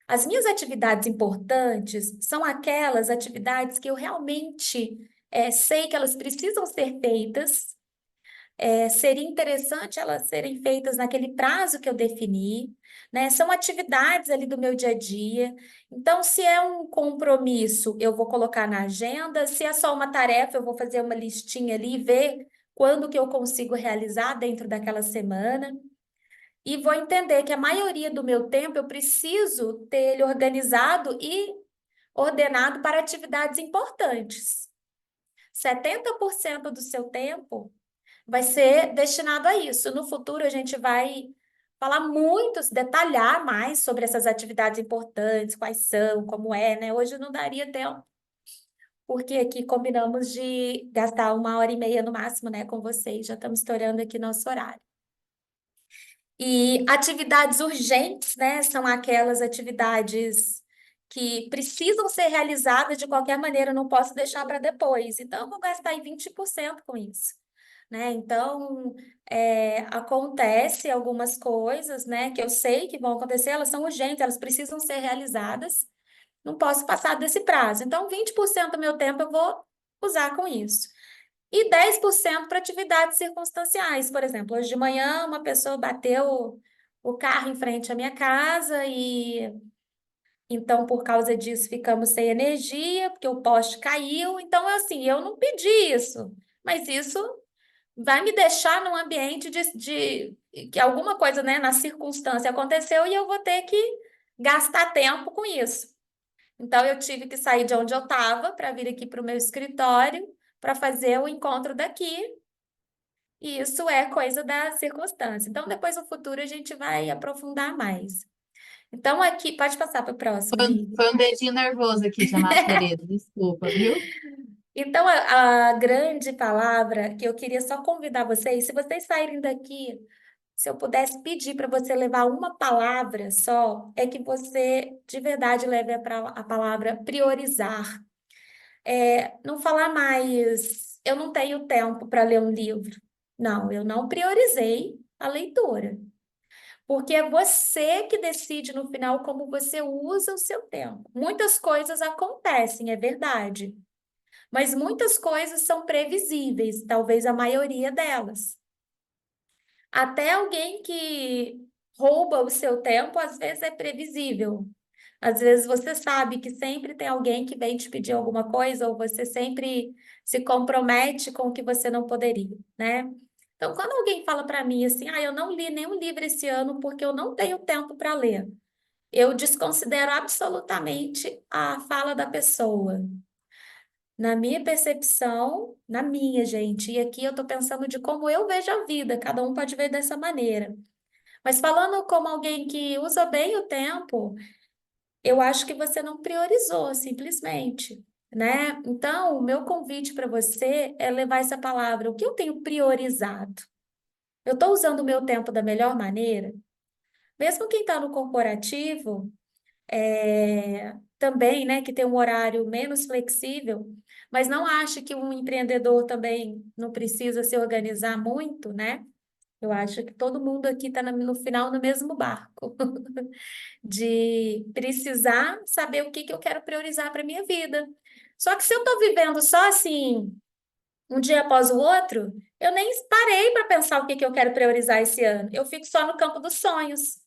As minhas atividades importantes são aquelas atividades que eu realmente sei que elas precisam ser feitas. Seria interessante elas serem feitas naquele prazo que eu defini, né? São atividades ali do meu dia a dia. Então, se é um compromisso, eu vou colocar na agenda. Se é só uma tarefa, eu vou fazer uma listinha ali e ver quando que eu consigo realizar dentro daquela semana. E vou entender que a maioria do meu tempo eu preciso ter ele organizado e ordenado para atividades importantes. 70% do seu tempo vai ser destinado a isso. No futuro, a gente vai falar muito, detalhar mais sobre essas atividades importantes, quais são, como é, né? Hoje não daria tempo, porque aqui combinamos de gastar 1h30 no máximo, né, com vocês. Já estamos estourando aqui nosso horário. E atividades urgentes, né, são aquelas atividades que precisam ser realizadas de qualquer maneira, eu não posso deixar para depois. Então, eu vou gastar aí 20% com isso, né? Então, acontece algumas coisas, né, que eu sei que vão acontecer, elas são urgentes, elas precisam ser realizadas, não posso passar desse prazo. Então, 20% do meu tempo eu vou usar com isso. E 10% para atividades circunstanciais. Por exemplo, hoje de manhã uma pessoa bateu o carro em frente à minha casa e então por causa disso ficamos sem energia, porque o poste caiu. Então, assim, eu não pedi isso, mas isso vai me deixar num ambiente de que alguma coisa, né, na circunstância aconteceu e eu vou ter que gastar tempo com isso. Então, eu tive que sair de onde eu estava para vir aqui para o meu escritório para fazer o encontro daqui. E isso é coisa da circunstância. Então, depois no futuro a gente vai aprofundar mais. Então, aqui, pode passar para o próximo, Lívia. Foi um dedinho nervoso aqui chamar a Floredo, desculpa, viu? Então, a grande palavra que eu queria só convidar vocês, se vocês saírem daqui, se eu pudesse pedir para você levar uma palavra só, é que você de verdade leve a palavra priorizar. Não falar mais, eu não tenho tempo para ler um livro. Não, eu não priorizei a leitura. Porque é você que decide no final como você usa o seu tempo. Muitas coisas acontecem, é verdade, mas muitas coisas são previsíveis, talvez a maioria delas. Até alguém que rouba o seu tempo, às vezes é previsível. Às vezes você sabe que sempre tem alguém que vem te pedir alguma coisa, ou você sempre se compromete com o que você não poderia, né? Então, quando alguém fala para mim assim, eu não li nenhum livro esse ano porque eu não tenho tempo para ler, eu desconsidero absolutamente a fala da pessoa. Na minha percepção, na minha, gente, e aqui eu estou pensando de como eu vejo a vida, cada um pode ver dessa maneira. Mas falando como alguém que usa bem o tempo, eu acho que você não priorizou, simplesmente, né? Então, o meu convite para você é levar essa palavra, o que eu tenho priorizado? Eu estou usando o meu tempo da melhor maneira? Mesmo quem está no corporativo, também, né, que tem um horário menos flexível, mas não ache que um empreendedor também não precisa se organizar muito, né? Eu acho que todo mundo aqui está no final no mesmo barco, de precisar saber o que que eu quero priorizar para minha vida. Só que se eu estou vivendo só assim, um dia após o outro, eu nem parei para pensar o que que eu quero priorizar esse ano. Eu fico só no campo dos sonhos.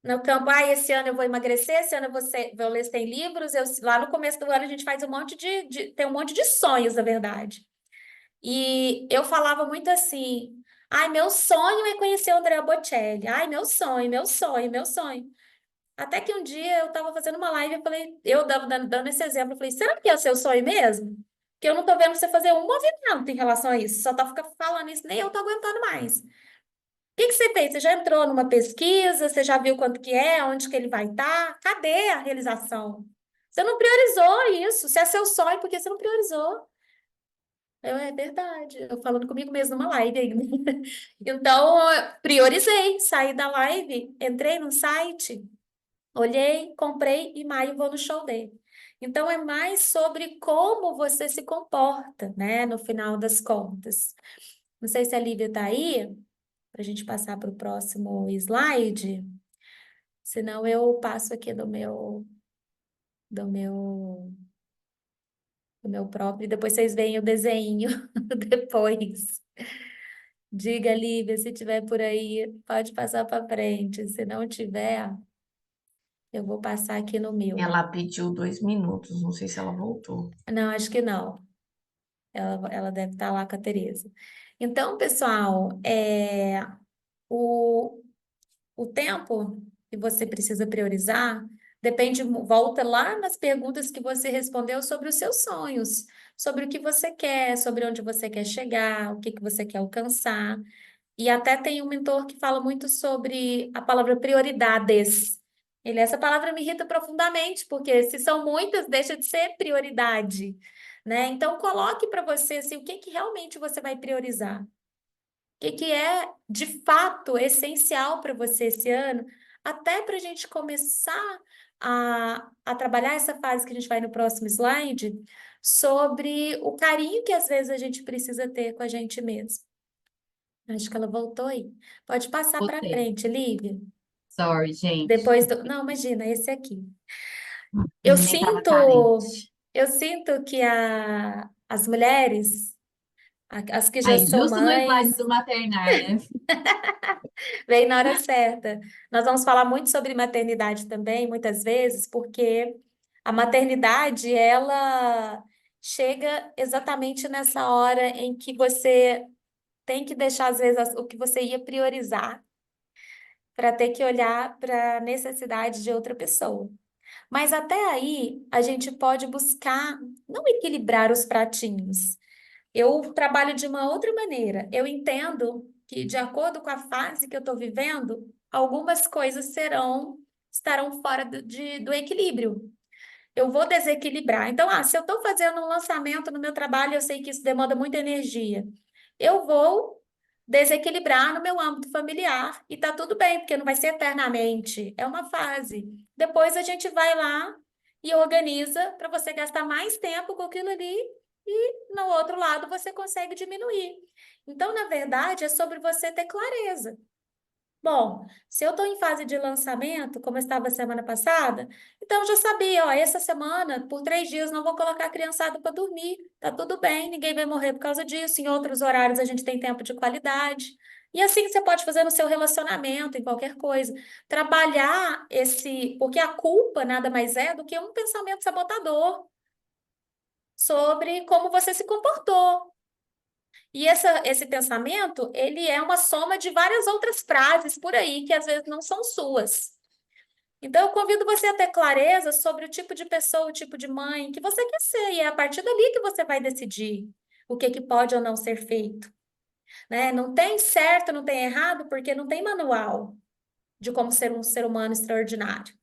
No campo, esse ano eu vou emagrecer, esse ano vou ler 100 livros. Lá no começo do ano a gente faz um monte tem um monte de sonhos, na verdade. E eu falava muito assim, ai, meu sonho é conhecer o Andrea Bocelli. Ai, meu sonho, meu sonho, meu sonho. Até que um dia eu estava fazendo uma live e falei, eu dando esse exemplo, eu falei, será que é o seu sonho mesmo? Porque eu não tô vendo você fazer um movimento em relação a isso, só tá ficando falando isso, nem eu tô aguentando mais. O que que você fez? Você já entrou numa pesquisa? Você já viu quanto que é? Onde que ele vai estar? Cadê a realização? Você não priorizou isso. Se é seu sonho, por que você não priorizou? É verdade. Eu falando comigo mesmo numa live ainda. Então, eu priorizei, saí da live, entrei no site, olhei, comprei e maio vou no show dele. Então, é mais sobre como você se comporta, né, no final das contas. Não sei se a Lívia está aí, para a gente passar para o próximo slide, senão eu passo aqui do meu, do meu próprio, e depois vocês veem o desenho depois. Diga, Lívia, se tiver por aí, pode passar para frente. Se não tiver, eu vou passar aqui no meu. Ela pediu 2 minutos, não sei se ela voltou. Não, acho que não. Ela deve estar lá com a Tereza. Então, pessoal, o, o tempo que você precisa priorizar depende, volta lá nas perguntas que você respondeu sobre os seus sonhos, sobre o que você quer, sobre onde você quer chegar, o que que você quer alcançar. E até tem um mentor que fala muito sobre a palavra prioridades. Essa palavra me irrita profundamente, porque se são muitas, deixa de ser prioridade, né? Então, coloque para você assim, o que que realmente você vai priorizar. O que é, de fato, essencial para você esse ano, até para a gente começar a trabalhar essa fase que a gente vai no próximo slide, sobre o carinho que às vezes a gente precisa ter com a gente mesmo. Acho que ela voltou aí. Pode passar para Voltei. frente, Lívia. Sorry, gente. Depois do... Não, imagina, esse aqui. Eu Ele nem tava sinto, carente. eu sinto que as mulheres, as que já Aí, são justo no slide mães, do maternar, né? vêm na hora certa. Nós vamos falar muito sobre maternidade também, muitas vezes, porque a maternidade, ela chega exatamente nessa hora em que você tem que deixar, às vezes, o que você ia priorizar para ter que olhar para a necessidade de outra pessoa. Mas até aí, a gente pode buscar não equilibrar os pratinhos. Eu trabalho de uma outra maneira. Eu entendo que, de acordo com a fase que eu estou vivendo, algumas coisas estarão fora do equilíbrio. Eu vou desequilibrar. Então, se eu estou fazendo um lançamento no meu trabalho, eu sei que isso demanda muita energia. Eu vou desequilibrar no meu âmbito familiar e tá tudo bem, porque não vai ser eternamente, é uma fase. Depois a gente vai lá e organiza para você gastar mais tempo com aquilo ali e no outro lado você consegue diminuir. Então, na verdade, é sobre você ter clareza. Bom, se eu estou em fase de lançamento, como eu estava semana passada, então eu já sabia, ó, essa semana, por 3 dias, não vou colocar a criançada para dormir. Tá tudo bem, ninguém vai morrer por causa disso. Em outros horários a gente tem tempo de qualidade. E assim você pode fazer no seu relacionamento, em qualquer coisa. Trabalhar porque a culpa nada mais é do que um pensamento sabotador sobre como você se comportou. E esse pensamento, ele é uma soma de várias outras frases por aí que às vezes não são suas. Então, eu convido você a ter clareza sobre o tipo de pessoa, o tipo de mãe que você quer ser, e é a partir dali que você vai decidir o que que pode ou não ser feito, né? Não tem certo, não tem errado, porque não tem manual de como ser um ser humano extraordinário.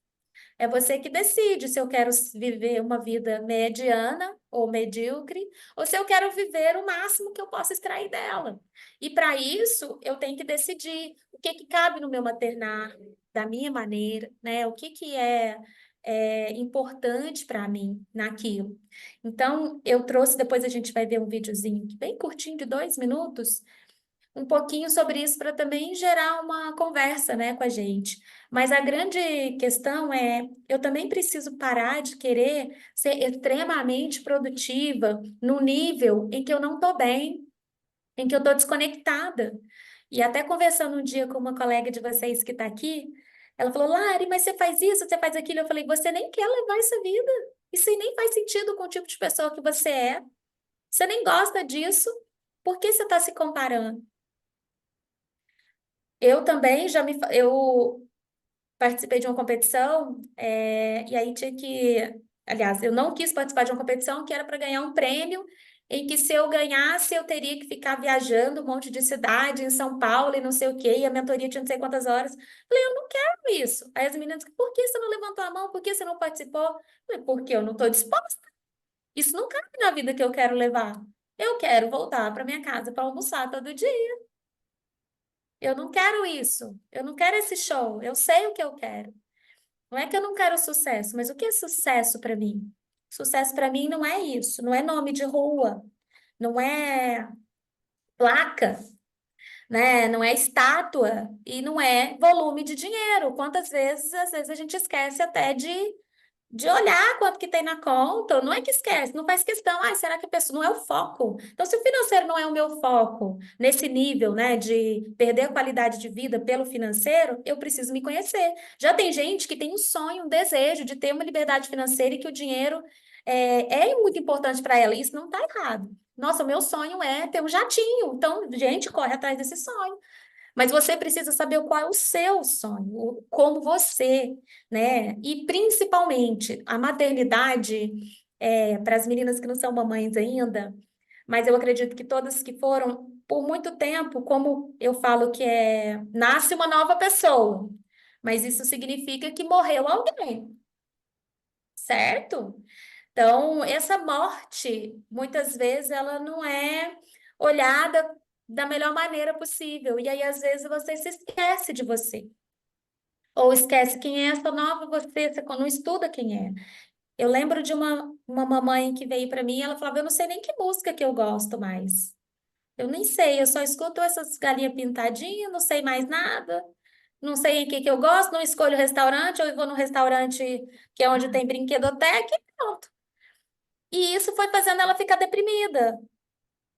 É você que decide se eu quero viver uma vida mediana ou medíocre, ou se eu quero viver o máximo que eu posso extrair dela. E para isso, eu tenho que decidir o que que cabe no meu maternar, da minha maneira, né? O que que é importante para mim naquilo. Então, eu trouxe, depois a gente vai ver um videozinho bem curtinho, de 2 minutos, um pouquinho sobre isso para também gerar uma conversa, né, com a gente. Mas a grande questão eu também preciso parar de querer ser extremamente produtiva no nível em que eu não estou bem, em que eu estou desconectada. E até conversando um dia com uma colega de vocês que está aqui, ela falou, Lari, mas você faz isso, você faz aquilo. Eu falei, você nem quer levar essa vida. Isso aí nem faz sentido com o tipo de pessoa que você é. Você nem gosta disso. Por que você está se comparando? Eu também eu participei de uma competição, e aí tinha que, aliás, eu não quis participar de uma competição que era para ganhar um prêmio, em que se eu ganhasse, eu teria que ficar viajando um monte de cidade em São Paulo e não sei o quê, e a mentoria tinha não sei quantas horas. Falei, eu não quero isso. Aí as meninas, por que você não levantou a mão? Por que você não participou? Falei, porque eu não estou disposta. Isso não cabe na vida que eu quero levar. Eu quero voltar para minha casa para almoçar todo dia. Eu não quero isso. Eu não quero esse show. Eu sei o que eu quero. Não é que eu não quero sucesso, mas o que é sucesso para mim? Sucesso para mim não é isso, não é nome de rua, não é placa, né? Não é estátua e não é volume de dinheiro. Quantas vezes, às vezes a gente esquece até de olhar quanto que tem na conta, não é que esquece, não faz questão, ai, será que a pessoa não é o foco? Então, se o financeiro não é o meu foco, nesse nível, né, de perder a qualidade de vida pelo financeiro, eu preciso me conhecer. Já tem gente que tem um sonho, um desejo de ter uma liberdade financeira e que o dinheiro é muito importante para ela, e isso não está errado. Nossa, o meu sonho é ter um jatinho, então, gente, corre atrás desse sonho. Mas você precisa saber qual é o seu sonho, como você, né? E principalmente a maternidade, para as meninas que não são mamães ainda, mas eu acredito que todas que foram por muito tempo, como eu falo que nasce uma nova pessoa, mas isso significa que morreu alguém, certo? Então, essa morte, muitas vezes, ela não é olhada da melhor maneira possível. E aí, às vezes, você se esquece de você. Ou esquece quem é essa nova você não estuda quem é. Eu lembro de uma mamãe que veio para mim e ela falava, eu não sei nem que música que eu gosto mais. Eu nem sei, eu só escuto essas galinhas pintadinhas, não sei mais nada. Não sei em que eu gosto, não escolho restaurante, ou eu vou no restaurante que é onde tem brinquedoteca e pronto. E isso foi fazendo ela ficar deprimida.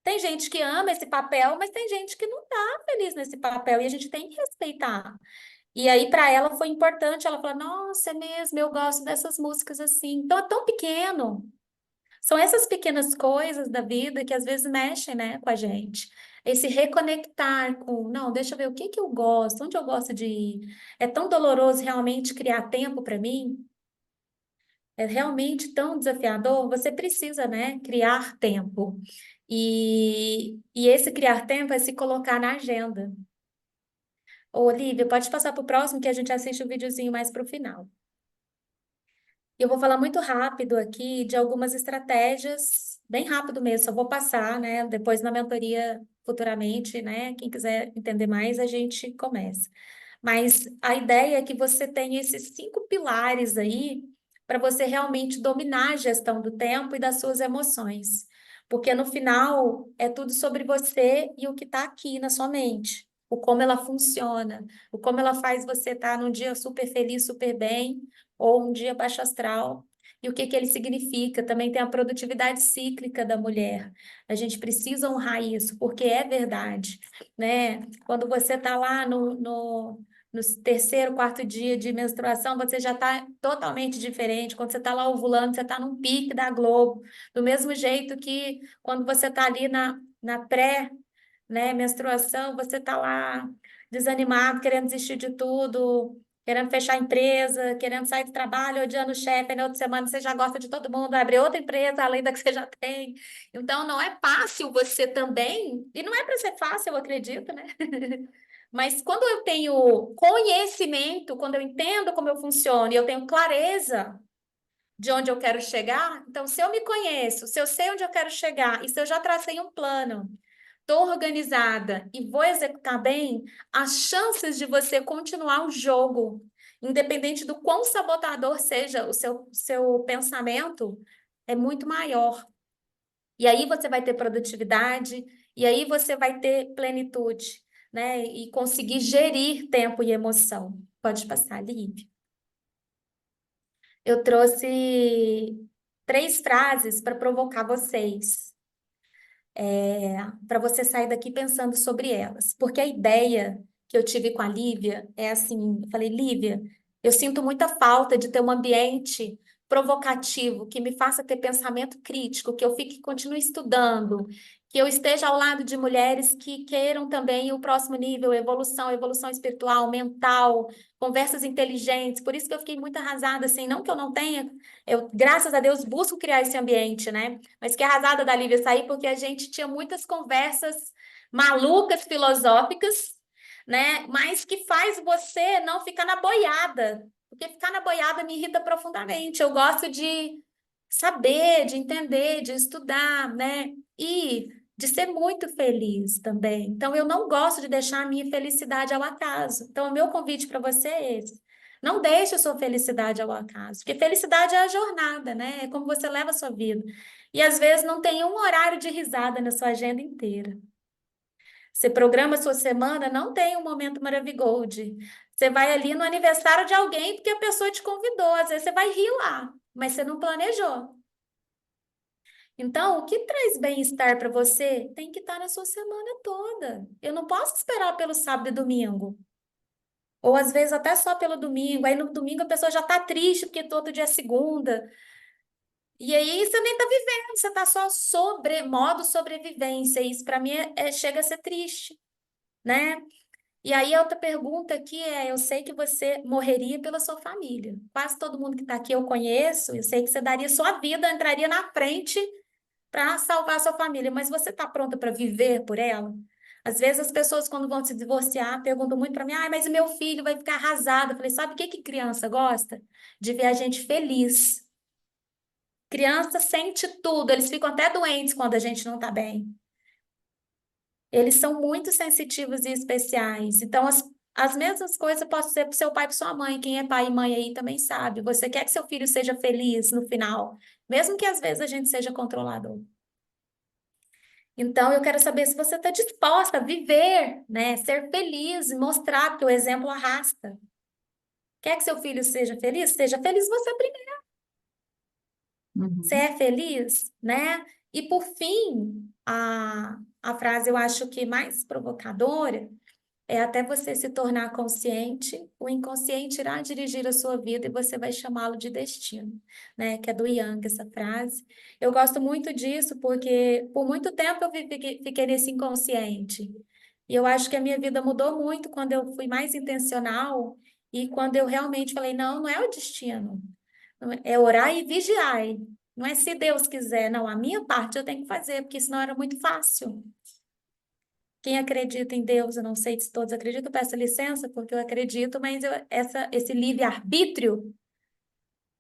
Tem gente que ama esse papel, mas tem gente que não está feliz nesse papel e a gente tem que respeitar. E aí, para ela, foi importante. Ela falou: Nossa, é mesmo, eu gosto dessas músicas assim. Então, é tão pequeno. São essas pequenas coisas da vida que às vezes mexem, né, com a gente. Esse reconectar com, não, deixa eu ver o que que eu gosto, onde eu gosto de ir. É tão doloroso realmente criar tempo para mim. É realmente tão desafiador, você precisa, né, criar tempo. E esse criar tempo é se colocar na agenda. Ô, Olivia, pode passar para o próximo que a gente assiste o videozinho mais para o final. Eu vou falar muito rápido aqui de algumas estratégias, bem rápido mesmo, só vou passar, né? Depois na mentoria futuramente, né? Quem quiser entender mais, a gente começa. Mas a ideia é que você tenha esses 5 pilares aí para você realmente dominar a gestão do tempo e das suas emoções. Porque no final é tudo sobre você e o que está aqui na sua mente. O como ela funciona, o como ela faz você estar num dia super feliz, super bem, ou um dia baixo astral. E o que que ele significa? Também tem a produtividade cíclica da mulher. A gente precisa honrar isso, porque é verdade, né? Quando você está lá no terceiro, quarto dia de menstruação, você já está totalmente diferente. Quando você está lá ovulando, você está num pique da Globo. Do mesmo jeito que quando você está ali na pré, né, menstruação, você está lá desanimado, querendo desistir de tudo, querendo fechar a empresa, querendo sair do trabalho, odiando o chefe, aí na outra semana você já gosta de todo mundo, vai abrir outra empresa além da que você já tem. Então, não é fácil você também, e não é para ser fácil, eu acredito, né? Mas quando eu tenho conhecimento, quando eu entendo como eu funciono e eu tenho clareza de onde eu quero chegar, então, se eu me conheço, se eu sei onde eu quero chegar e se eu já tracei um plano, estou organizada e vou executar bem, as chances de você continuar o jogo, independente do quão sabotador seja o seu pensamento, é muito maior. E aí você vai ter produtividade, e aí você vai ter plenitude, né? E conseguir gerir tempo e emoção. Pode passar, Lívia. Eu trouxe 3 frases para provocar vocês, para você sair daqui pensando sobre elas. Porque a ideia que eu tive com a Lívia é assim, eu falei, Lívia, eu sinto muita falta de ter um ambiente provocativo, que me faça ter pensamento crítico, que eu fique, continue estudando, que eu esteja ao lado de mulheres que queiram também o próximo nível, evolução, evolução espiritual, mental, conversas inteligentes. Por isso que eu fiquei muito arrasada, assim, não que eu não tenha, eu, graças a Deus, busco criar esse ambiente, né? Mas que arrasada da Lívia sair, porque a gente tinha muitas conversas malucas, filosóficas, né? Mas que faz você não ficar na boiada, porque ficar na boiada me irrita profundamente. Eu gosto de saber, de entender, de estudar, né? E de ser muito feliz também. Então, eu não gosto de deixar a minha felicidade ao acaso. Então, o meu convite para você é esse. Não deixe a sua felicidade ao acaso, porque felicidade é a jornada, né? É como você leva a sua vida. E às vezes não tem um horário de risada na sua agenda inteira. Você programa a sua semana, não tem um momento Maravigold. Você vai ali no aniversário de alguém porque a pessoa te convidou. Às vezes você vai rir lá, mas você não planejou. Então, o que traz bem-estar para você tem que estar na sua semana toda. Eu não posso esperar pelo sábado e domingo. Ou às vezes até só pelo domingo. Aí no domingo a pessoa já está triste porque todo dia é segunda. E aí você nem está vivendo, você está só modo sobrevivência. Isso para mim chega a ser triste, né? E aí a outra pergunta aqui eu sei que você morreria pela sua família. Quase todo mundo que está aqui eu conheço, eu sei que você daria sua vida, entraria na frente para salvar a sua família, mas você está pronta para viver por ela? Às vezes as pessoas, quando vão se divorciar, perguntam muito para mim, mas o meu filho vai ficar arrasado. Eu falei, sabe o que que criança gosta? De ver a gente feliz. Criança sente tudo, eles ficam até doentes quando a gente não está bem. Eles são muito sensitivos e especiais. Então, as mesmas coisas posso dizer para o seu pai e para sua mãe. Quem é pai e mãe aí também sabe. Você quer que seu filho seja feliz no final, mesmo que às vezes a gente seja controlador. Então, eu quero saber se você está disposta a viver, né? Ser feliz e mostrar, porque o exemplo arrasta. Quer que seu filho seja feliz? Seja feliz você primeiro. Você é feliz, né? E por fim, a frase eu acho que mais provocadora é até você se tornar consciente, o inconsciente irá dirigir a sua vida e você vai chamá-lo de destino, né? Que é do Jung, essa frase. Eu gosto muito disso porque por muito tempo eu fiquei nesse inconsciente. E eu acho que a minha vida mudou muito quando eu fui mais intencional e quando eu realmente falei, não, não é o destino. É orar e vigiar. Não é se Deus quiser, não. A minha parte eu tenho que fazer, porque senão era muito fácil. Quem acredita em Deus, eu não sei se todos acreditam, peço licença, porque eu acredito, mas esse livre-arbítrio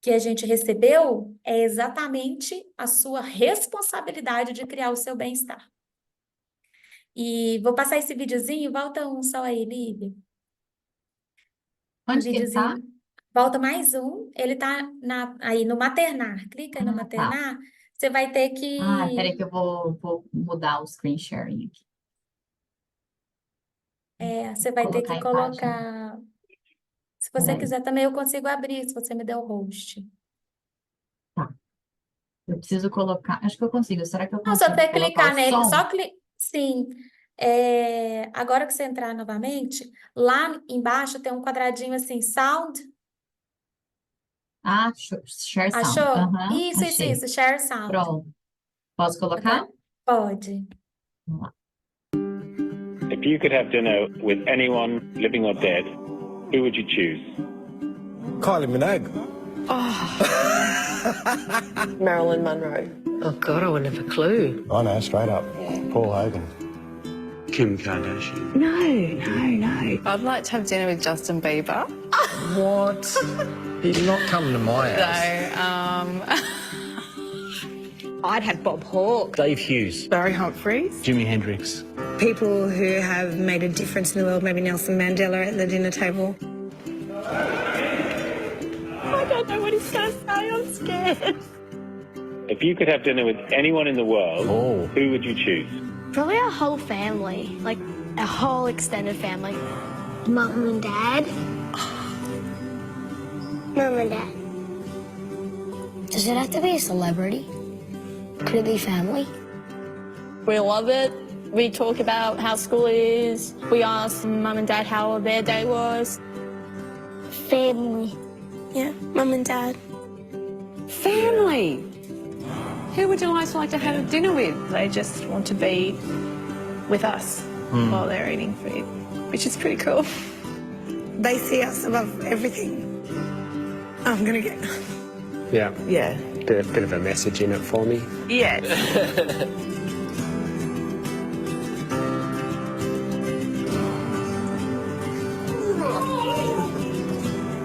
que a gente recebeu é exatamente a sua responsabilidade de criar o seu bem-estar. E vou passar esse videozinho, volta um só aí, Lívia. Onde que ele tá? Volta mais um, ele tá aí no maternar. Clica aí no Ah, tá. maternar, você vai ter que... Peraí que eu vou mudar o screen sharing aqui. Você vai ter que Colocar em página. colocar... Se você Peraí. quiser também eu consigo abrir, se você me der o host. Tá. Eu preciso colocar. Acho que eu consigo. Será que eu Não, só consigo você colocar clicar o nele, som? Sim. Agora que você entrar novamente, lá embaixo tem um quadradinho assim, sound. Ah, share sound. Achou? Aham, achei. Isso, share sound. Pronto. Posso Tá colocar? vendo? Pode. Vamos lá. If you could have dinner with anyone, living or dead, who would you choose? Kylie Minogue. Marilyn Monroe. Oh, God, I wouldn't have a clue. I know, straight up. Paul Hogan. Kim Kardashian. No. I'd like to have dinner with Justin Bieber. What? He's not coming to my house. I'd have Bob Hawke. Dave Hughes. Barry Humphries. Jimi Hendrix. People who have made a difference in the world, maybe Nelson Mandela at the dinner table. I don't know what he's going to say, I'm scared. If you could have dinner with anyone in the world, who would you choose? Probably our whole family, like a whole extended family. Mum and Dad. Mum and Dad. Does it have to be a celebrity? Could it be family? We love it. We talk about how school is. We ask Mum and Dad how their day was. Family. Yeah, Mum and Dad. Family. Who would you like to have dinner with? They just want to be with us while they're eating food, which is pretty cool. They see us above everything. I'm going to get... Yeah. Yeah. Bit of a message in it for me. Yes.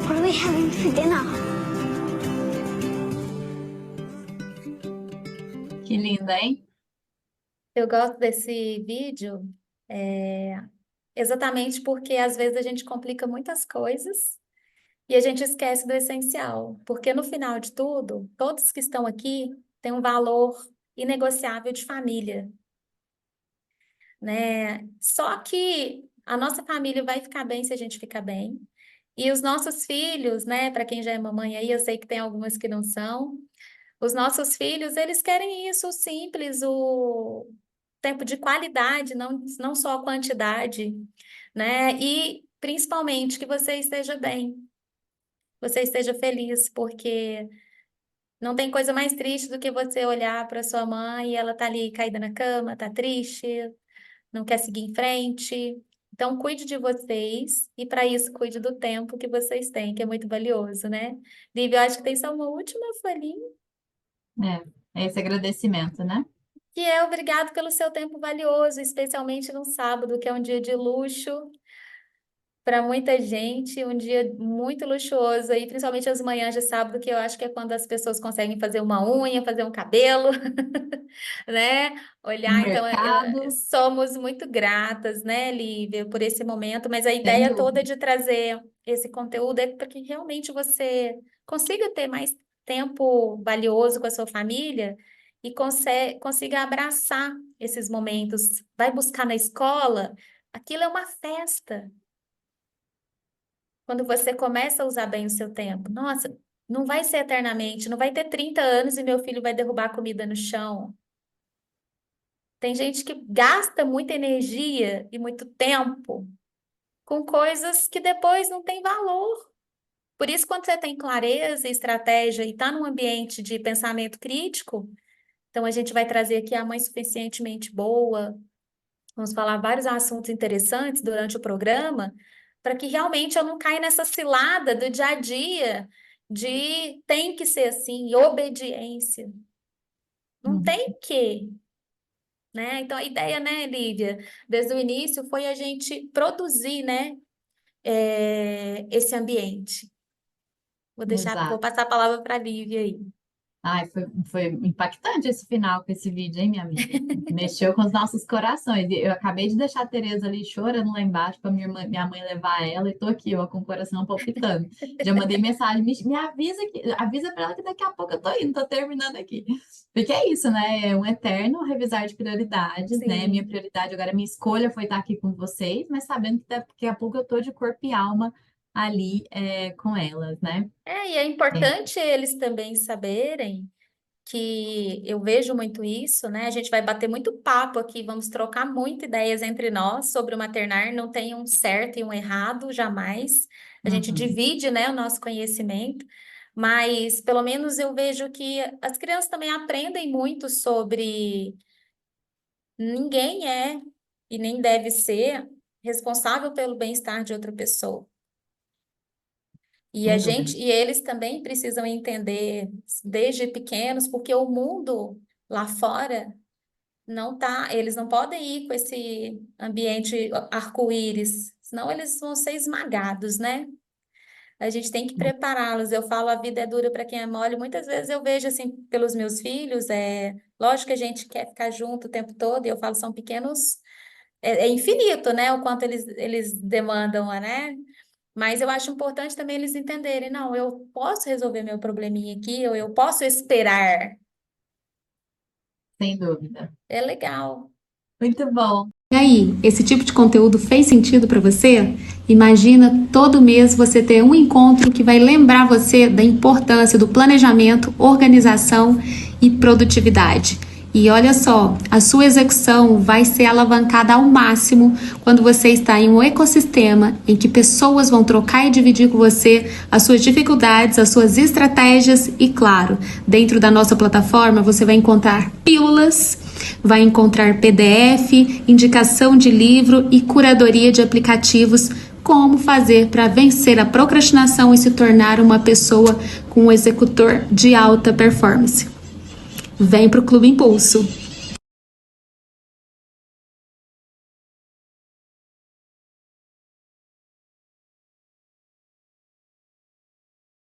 What are we having for dinner? Que linda, hein? Eu gosto desse vídeo exatamente porque às vezes a gente complica muitas coisas e a gente esquece do essencial. Porque no final de tudo, todos que estão aqui têm um valor inegociável de família, né? Só que a nossa família vai ficar bem se a gente ficar bem. E os nossos filhos, né? Para quem já é mamãe aí, eu sei que tem algumas que não são. Os nossos filhos, eles querem isso simples, o tempo de qualidade, não só a quantidade, né? E principalmente que você esteja bem, você esteja feliz, porque não tem coisa mais triste do que você olhar para sua mãe e ela tá ali caída na cama, tá triste, não quer seguir em frente. Então, cuide de vocês e, para isso, cuide do tempo que vocês têm, que é muito valioso, né? Lívia, eu acho que tem só uma última folhinha, É esse agradecimento, né? que é obrigado pelo seu tempo valioso, especialmente no sábado, que é um dia de luxo para muita gente, um dia muito luxuoso, aí, principalmente as manhãs de sábado, que eu acho que é quando as pessoas conseguem fazer uma unha, fazer um cabelo, né? No Olhar, então, mercado, somos muito gratas, né, Lívia, por esse momento, mas a sem ideia toda dúvida. de trazer esse conteúdo é para que realmente você consiga ter mais tempo valioso com a sua família e consiga abraçar esses momentos. Vai buscar na escola, aquilo é uma festa. Quando você começa a usar bem o seu tempo. Nossa, não vai ser eternamente, não vai ter 30 anos e meu filho vai derrubar comida no chão. Tem gente que gasta muita energia e muito tempo com coisas que depois não têm valor. Por isso, quando você tem clareza e estratégia e está num ambiente de pensamento crítico, então a gente vai trazer aqui a mãe suficientemente boa, vamos falar vários assuntos interessantes durante o programa, para que realmente eu não caia nessa cilada do dia a dia de tem que ser assim, obediência. Não tem que, né? Então a ideia, né, Lívia, desde o início foi a gente produzir, né, esse ambiente. Vou Exato. passar a palavra para a Lívia aí. Ai, foi impactante esse final com esse vídeo, hein, minha amiga? Mexeu com os nossos corações. E eu acabei de deixar a Tereza ali chorando lá embaixo para minha mãe levar ela e tô aqui, ó, com o coração palpitando. Já mandei mensagem, me avisa avisa para ela que daqui a pouco eu tô indo, tô terminando aqui. Porque é isso, né? É um eterno revisar de prioridades, né? Minha Sim. prioridade agora, minha escolha foi estar aqui com vocês, mas sabendo que daqui a pouco eu tô de corpo e alma ali com elas, né? E é importante eles também saberem que eu vejo muito isso, né? A gente vai bater muito papo aqui, vamos trocar muitas ideias entre nós sobre o maternar, não tem um certo e um errado, jamais. A gente divide, né, o nosso conhecimento, mas pelo menos eu vejo que as crianças também aprendem muito sobre ninguém é e nem deve ser responsável pelo bem-estar de outra pessoa. E Sem dúvida. e eles também precisam entender desde pequenos, porque o mundo lá fora não tá, eles não podem ir com esse ambiente arco-íris, senão eles vão ser esmagados, né? A gente tem que prepará-los. Eu falo, a vida é dura para quem é mole. Muitas vezes eu vejo assim pelos meus filhos, lógico que a gente quer ficar junto o tempo todo, e eu falo, são pequenos, é infinito, né? O quanto eles demandam, né? Mas eu acho importante também eles entenderem, não, eu posso resolver meu probleminha aqui, ou eu posso esperar. Sem dúvida. É legal. Muito bom. E aí, esse tipo de conteúdo fez sentido para você? Imagina todo mês você ter um encontro que vai lembrar você da importância do planejamento, organização e produtividade. E olha só, a sua execução vai ser alavancada ao máximo quando você está em um ecossistema em que pessoas vão trocar e dividir com você as suas dificuldades, as suas estratégias e, claro, dentro da nossa plataforma você vai encontrar pílulas, vai encontrar PDF, indicação de livro e curadoria de aplicativos. Como fazer para vencer a procrastinação e se tornar uma pessoa com um executor de alta performance. Vem pro Clube Impulso.